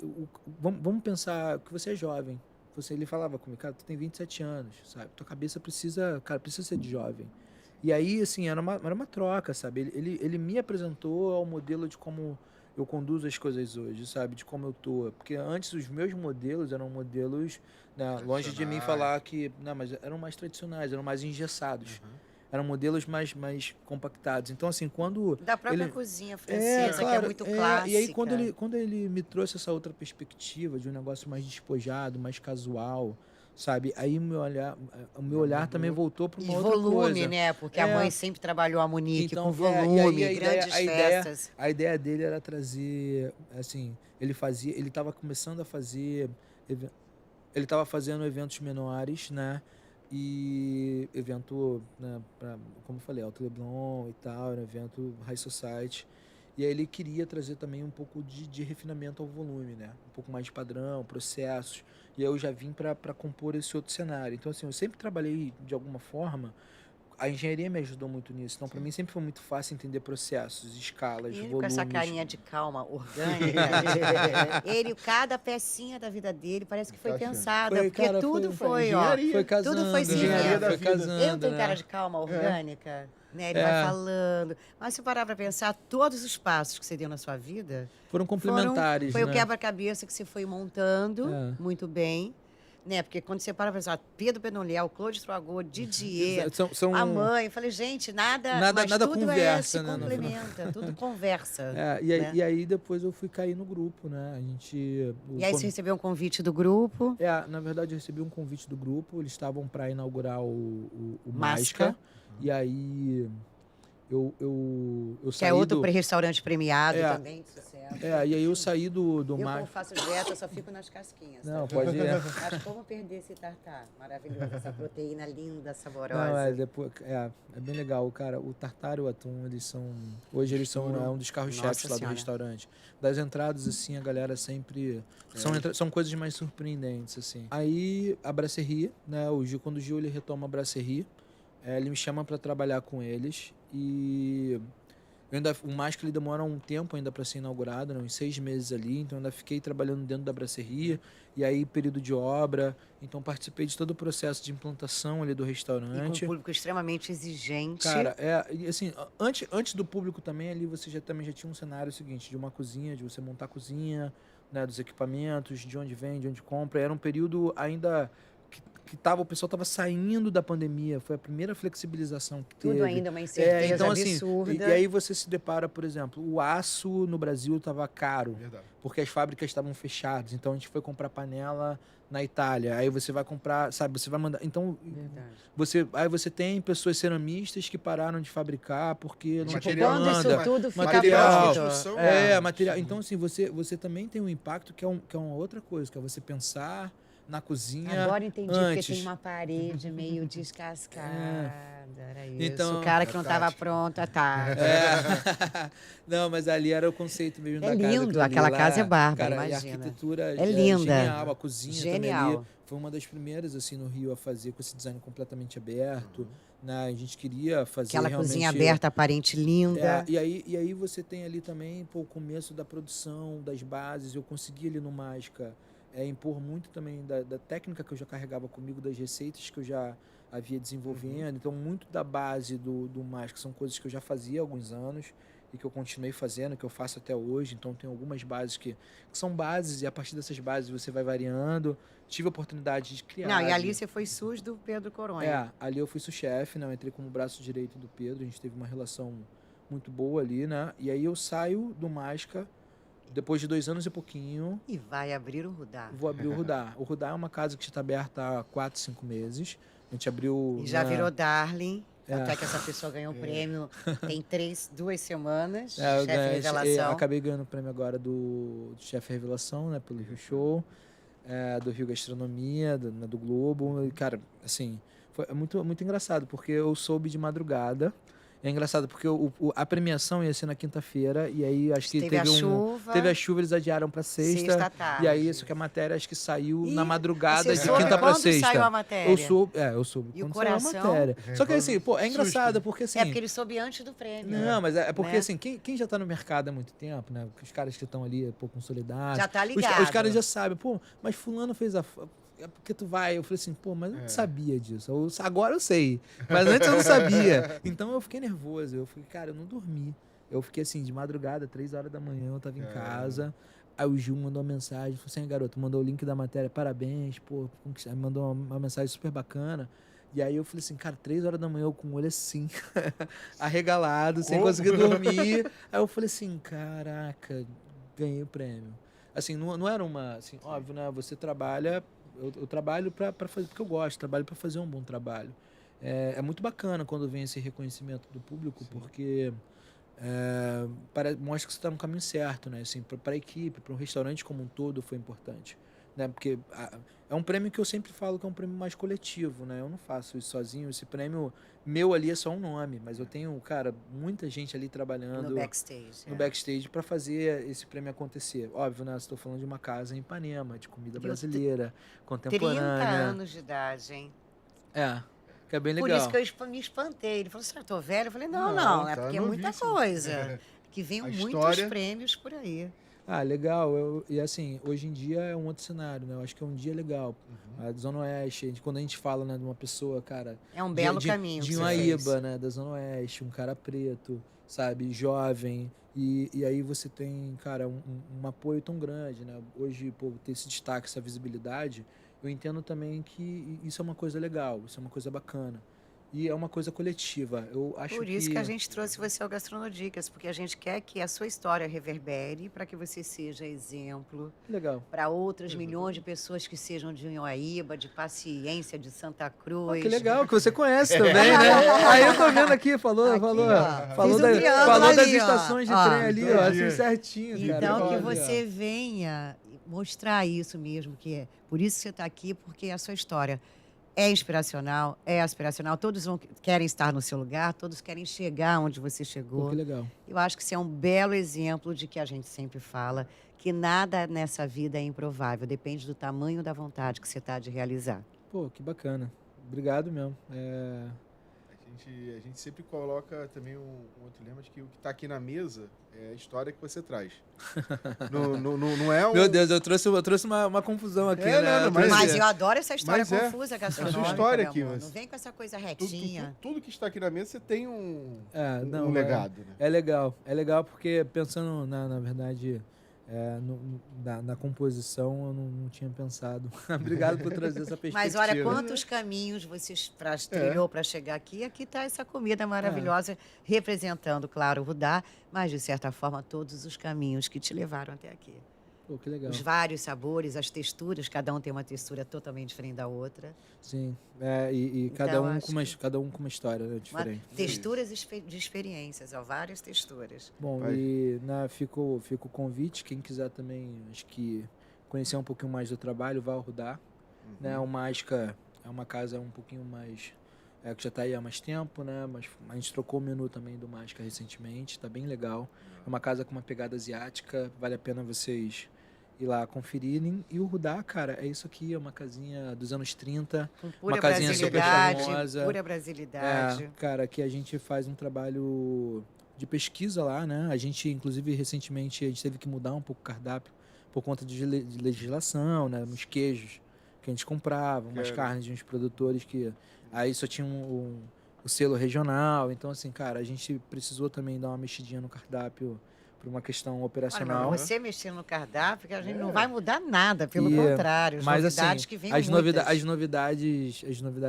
vamos pensar que você é jovem. Ele falava comigo, cara, tu tem 27 anos, sabe? Tua cabeça precisa ser de jovem. E aí, assim, era uma troca, sabe? Ele me apresentou ao modelo de como eu conduzo as coisas hoje, sabe? De como eu tô. Porque antes os meus modelos eram modelos, né, longe de mim falar que... Não, mas eram mais tradicionais, eram mais engessados. Eram modelos mais compactados. Então, assim, quando... Da própria cozinha francesa, que é muito clássica. E aí, quando ele me trouxe essa outra perspectiva de um negócio mais despojado, mais casual, sabe? Aí o meu olhar também voltou para uma outra volume, coisa. Né? Porque a mãe sempre trabalhou a Monique com volume, grandes festas. A ideia dele era trazer, assim, ele estava começando a fazer... Ele estava fazendo eventos menores, né? E evento, né, como eu falei, Alto Leblon e tal, era um evento High Society. E aí ele queria trazer também um pouco de refinamento ao volume, né? Um pouco mais de padrão, processos. E aí eu já vim para compor esse outro cenário. Então, assim, eu sempre trabalhei de alguma forma... A engenharia me ajudou muito nisso. Então, para mim, sempre foi muito fácil entender processos, escalas, volumes. Com essa carinha de calma orgânica. Cada pecinha da vida dele parece que foi pensada. Porque tudo foi, ó. Foi casando. Tudo foi foi casando. Eu tenho cara de calma orgânica. Né? Ele vai falando. Mas se parar para pensar, todos os passos que você deu na sua vida... Foram complementares, Foi o quebra-cabeça que você foi montando muito bem. Né? Porque quando você para pensar, Pedro Benoliel, Clode Troagô, Didier, a mãe, eu falei, gente, nada tudo conversa, se complementa, tudo conversa. E aí depois eu fui cair no grupo, né? E aí você recebeu um convite do grupo? Na verdade eu recebi um convite do grupo, eles estavam para inaugurar o Masca. E aí eu saí que é outro restaurante premiado também, de sucesso. E aí eu saí do como faço dieta, eu só fico nas casquinhas. Não, pode ir. Mas como perder esse tartar? Maravilhoso, essa proteína linda, saborosa. Não, é bem legal, cara. O tartar e o atum, hoje eles são um dos carros-chefes lá do restaurante. Das entradas, assim, a galera sempre... São coisas mais surpreendentes, assim. Aí, a brasserie, né? Quando o Gil ele retoma a brasserie, ele me chama para trabalhar com eles e... o Mágica ele demora um tempo ainda para ser inaugurado, né? Uns 6 meses ali, então eu ainda fiquei trabalhando dentro da brasserie, e aí período de obra, então participei de todo o processo de implantação ali do restaurante. E com um público extremamente exigente. Cara, assim, antes do público também ali você já tinha um cenário seguinte, de uma cozinha, de você montar a cozinha, né? Dos equipamentos, de onde vem, de onde compra, era um período ainda... o pessoal estava saindo da pandemia, foi a primeira flexibilização que teve. Tudo ainda uma incerteza então, absurda. Assim, e aí você se depara, por exemplo, o aço no Brasil estava caro, porque as fábricas estavam fechadas, então a gente foi comprar panela na Itália, aí você vai comprar, sabe, você vai mandar, então aí você tem pessoas ceramistas que pararam de fabricar porque não tinha demanda. Quando isso tudo fica material, pronto. material. Então assim, você também tem um impacto que é uma outra coisa, que é você pensar na cozinha. Agora entendi, porque tem uma parede meio descascada. Era isso. Então, o cara que não estava pronto, Não, mas ali era o conceito mesmo da casa. É lindo, aquela casa é bárbara, cara, imagina. E a arquitetura é linda. Genial, a cozinha também ali. Foi uma das primeiras, assim, no Rio a fazer com esse design completamente aberto. Né? A gente queria fazer aquela cozinha aberta, aparente, linda. E aí você tem ali também o começo da produção, das bases. Eu consegui ali no Mágica impor muito também da técnica que eu já carregava comigo, das receitas que eu já havia desenvolvendo. Então, muito da base do Mágica são coisas que eu já fazia há alguns anos e que eu continuei fazendo, que eu faço até hoje. Então, tem algumas bases que são bases e a partir dessas bases você vai variando. Tive a oportunidade de criar. Não, e ali você foi SUS do Pedro Coronha. Ali eu fui sous-chefe, né? Eu entrei como braço direito do Pedro, a gente teve uma relação muito boa ali, né? E aí eu saio do Mágica depois de 2 anos e pouquinho. E vai abrir o Rudá. Vou abrir o Rudá. O Rudá é uma casa que está aberta há 4, 5 meses. A gente abriu... E já virou Darling. Até que essa pessoa ganhou o prêmio tem 2 semanas. Chefe Revelação. Acabei ganhando o prêmio agora do Chefe Revelação, né? Pelo Rio Show. Do Rio Gastronomia, do Globo. E, cara, assim, foi muito, muito engraçado, porque eu soube de madrugada. É engraçado, porque a premiação ia ser na quinta-feira, e aí acho que teve a chuva, eles adiaram para sexta. E aí, isso que a matéria acho que saiu na madrugada de quinta para sexta. Saiu a matéria? Eu soube. E o coração? Saiu a matéria. Só que assim, é engraçado, porque assim... porque ele soube antes do prêmio. Não, mas é porque assim, quem já tá no mercado há muito tempo, né? Os caras que estão ali, consolidados. Já tá ligado. Os caras já sabem, mas fulano fez é porque tu vai. Eu falei assim, mas eu não sabia disso. Agora eu sei, mas antes eu não sabia. Então eu fiquei nervoso. Eu falei, cara, eu não dormi. Eu fiquei assim, de madrugada, 3 horas da manhã, eu tava em casa. Aí o Gil mandou uma mensagem, falou assim, garoto, mandou o link da matéria, parabéns, mandou uma mensagem super bacana. E aí eu falei assim, cara, 3 horas da manhã eu com o olho assim, arregalado, sem conseguir dormir. Aí eu falei assim, caraca, ganhei o prêmio. Assim, não era uma, assim, óbvio, né? Você trabalha... Eu trabalho para fazer, porque eu gosto, trabalho para fazer um bom trabalho. É muito bacana quando vem esse reconhecimento do público, porque mostra que você está no caminho certo, né? Assim, para a equipe, para o restaurante como um todo foi importante. Né? Porque é um prêmio que eu sempre falo que é um prêmio mais coletivo, né? Eu não faço isso sozinho. Esse prêmio meu ali é só um nome, mas eu tenho, cara, muita gente ali trabalhando no backstage para fazer esse prêmio acontecer. Óbvio, né? Estou falando de uma casa em Ipanema, de comida brasileira, contemporânea. 30 anos de idade, hein? Que é bem legal. Por isso que eu me espantei. Ele falou assim, eu tô velho? Eu falei, não, é porque é muita coisa. Que venham muitos prêmios por aí. Legal. E assim, hoje em dia é um outro cenário, né? Eu acho que é um dia legal. A Zona Oeste, quando a gente fala, né, de uma pessoa, cara... É um belo caminho. De uma Iba, né, da Zona Oeste, um cara preto, sabe, jovem. E aí você tem, cara, um apoio tão grande, né? Hoje, ter esse destaque, essa visibilidade, eu entendo também que isso é uma coisa legal, isso é uma coisa bacana. E é uma coisa coletiva. Eu acho Por isso que a gente trouxe você ao Gastronodicas, porque a gente quer que a sua história reverbere para que você seja exemplo para outras milhões de pessoas que sejam de Unhoaíba, de Paciência, de Santa Cruz. Que legal, que você conhece também, né? Aí eu tô vendo aqui, falou das estações de trem ali, ó, assim certinho. Então, cara. que você venha mostrar isso mesmo, que é por isso que você está aqui, porque a sua história é inspiracional, é aspiracional, todos querem estar no seu lugar, todos querem chegar onde você chegou. Pô, que legal. Eu acho que isso é um belo exemplo de que a gente sempre fala, que nada nessa vida é improvável, depende do tamanho da vontade que você está de realizar. Pô, que bacana. Obrigado mesmo. A gente sempre coloca também um outro lema de que o que está aqui na mesa é a história que você traz. Não é um... Meu Deus, eu trouxe uma confusão aqui, né? Mas eu adoro essa história confusa, gastronômica. A sua história aqui, mas... Não vem com essa coisa retinha. Tudo que está aqui na mesa, você tem um legado. Né? É legal porque pensando, na verdade... na composição eu não tinha pensado. Obrigado por trazer essa perspectiva. Mas olha, quantos caminhos você trilhou para chegar aqui. Aqui está essa comida maravilhosa, representando, claro, o Rudá, mas de certa forma todos os caminhos que te levaram até aqui. Pô, que legal. Os vários sabores, as texturas, cada um tem uma textura totalmente diferente da outra. Sim, então, cada um com uma história, né, diferente. Texturas de experiências, várias texturas. Bom, e fica o convite, quem quiser também, acho que conhecer um pouquinho mais do trabalho, vá ao Rudá. Né, o Mágica é uma casa um pouquinho mais... que já está aí há mais tempo, né? Mas a gente trocou o menu também do Mágica recentemente, está bem legal. É uma casa com uma pegada asiática, vale a pena vocês ir lá conferirem. E o Rudá, cara, é isso aqui, é uma casinha dos anos 30, uma casinha super charmosa. Pura brasilidade. Cara, que a gente faz um trabalho de pesquisa lá, né? A gente, inclusive, recentemente, a gente teve que mudar um pouco o cardápio por conta de legislação, né? Uns queijos que a gente comprava, umas carnes de uns produtores que... Aí só tinha o selo regional. Então, assim, cara, a gente precisou também dar uma mexidinha no cardápio por uma questão operacional. Olha, você mexendo no cardápio, que a gente não vai mudar nada, pelo contrário. As novidades assim, que vêm as novidades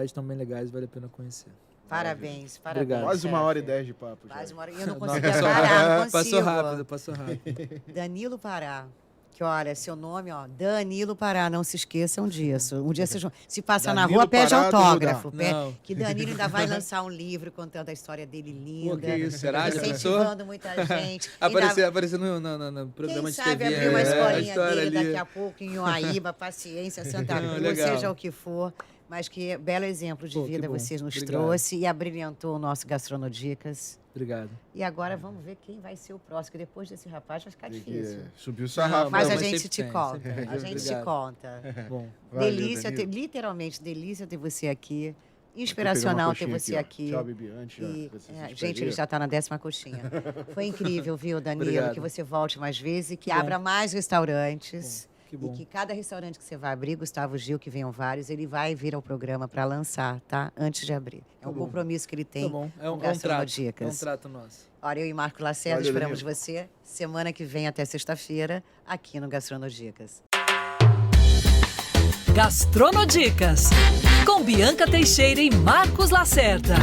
estão bem legais, vale a pena conhecer. Parabéns, parabéns. Obrigado. Quase 1h10 de papo. Quase 1 hora. E eu não conseguia parar, não consigo. Passou rápido. Danilo Pará. Que olha, seu nome, Danilo Pará, não se esqueçam disso. Um dia vocês vão, se passar na rua, pede autógrafo. Que Danilo ainda vai lançar um livro contando a história dele linda. Pô, que isso, será? Já incentivando muita gente. Aparecer no programa de TV. Quem sabe abrir uma escolinha dele daqui a pouco em Unhoaíba, Paciência, Santa Cruz, seja o que for. Mas que belo exemplo de vida vocês nos trouxe e abrilhantou o nosso Gastronodicas. Obrigado. E agora vamos ver quem vai ser o próximo, que depois desse rapaz vai ficar difícil. Subiu o sarrafo. Mas a gente te conta. A gente te conta. Bom, delícia, literalmente, delícia ter você aqui. Inspiracional ter você aqui. Tchau, Bibi. Gente, ele já está na 10ª coxinha. Foi incrível, viu, Danilo? Obrigado. Que você volte mais vezes e que abra mais restaurantes. Que bom. E que cada restaurante que você vai abrir, Gustavo Gil, que venham vários, ele vai vir ao programa para lançar, tá? Antes de abrir. É um compromisso que ele tem. Tá bom. É um trato nosso. Olha, eu e Marcos Lacerda esperamos você semana que vem até sexta-feira aqui no Gastronodicas. Gastronodicas, com Bianca Teixeira e Marcos Lacerda.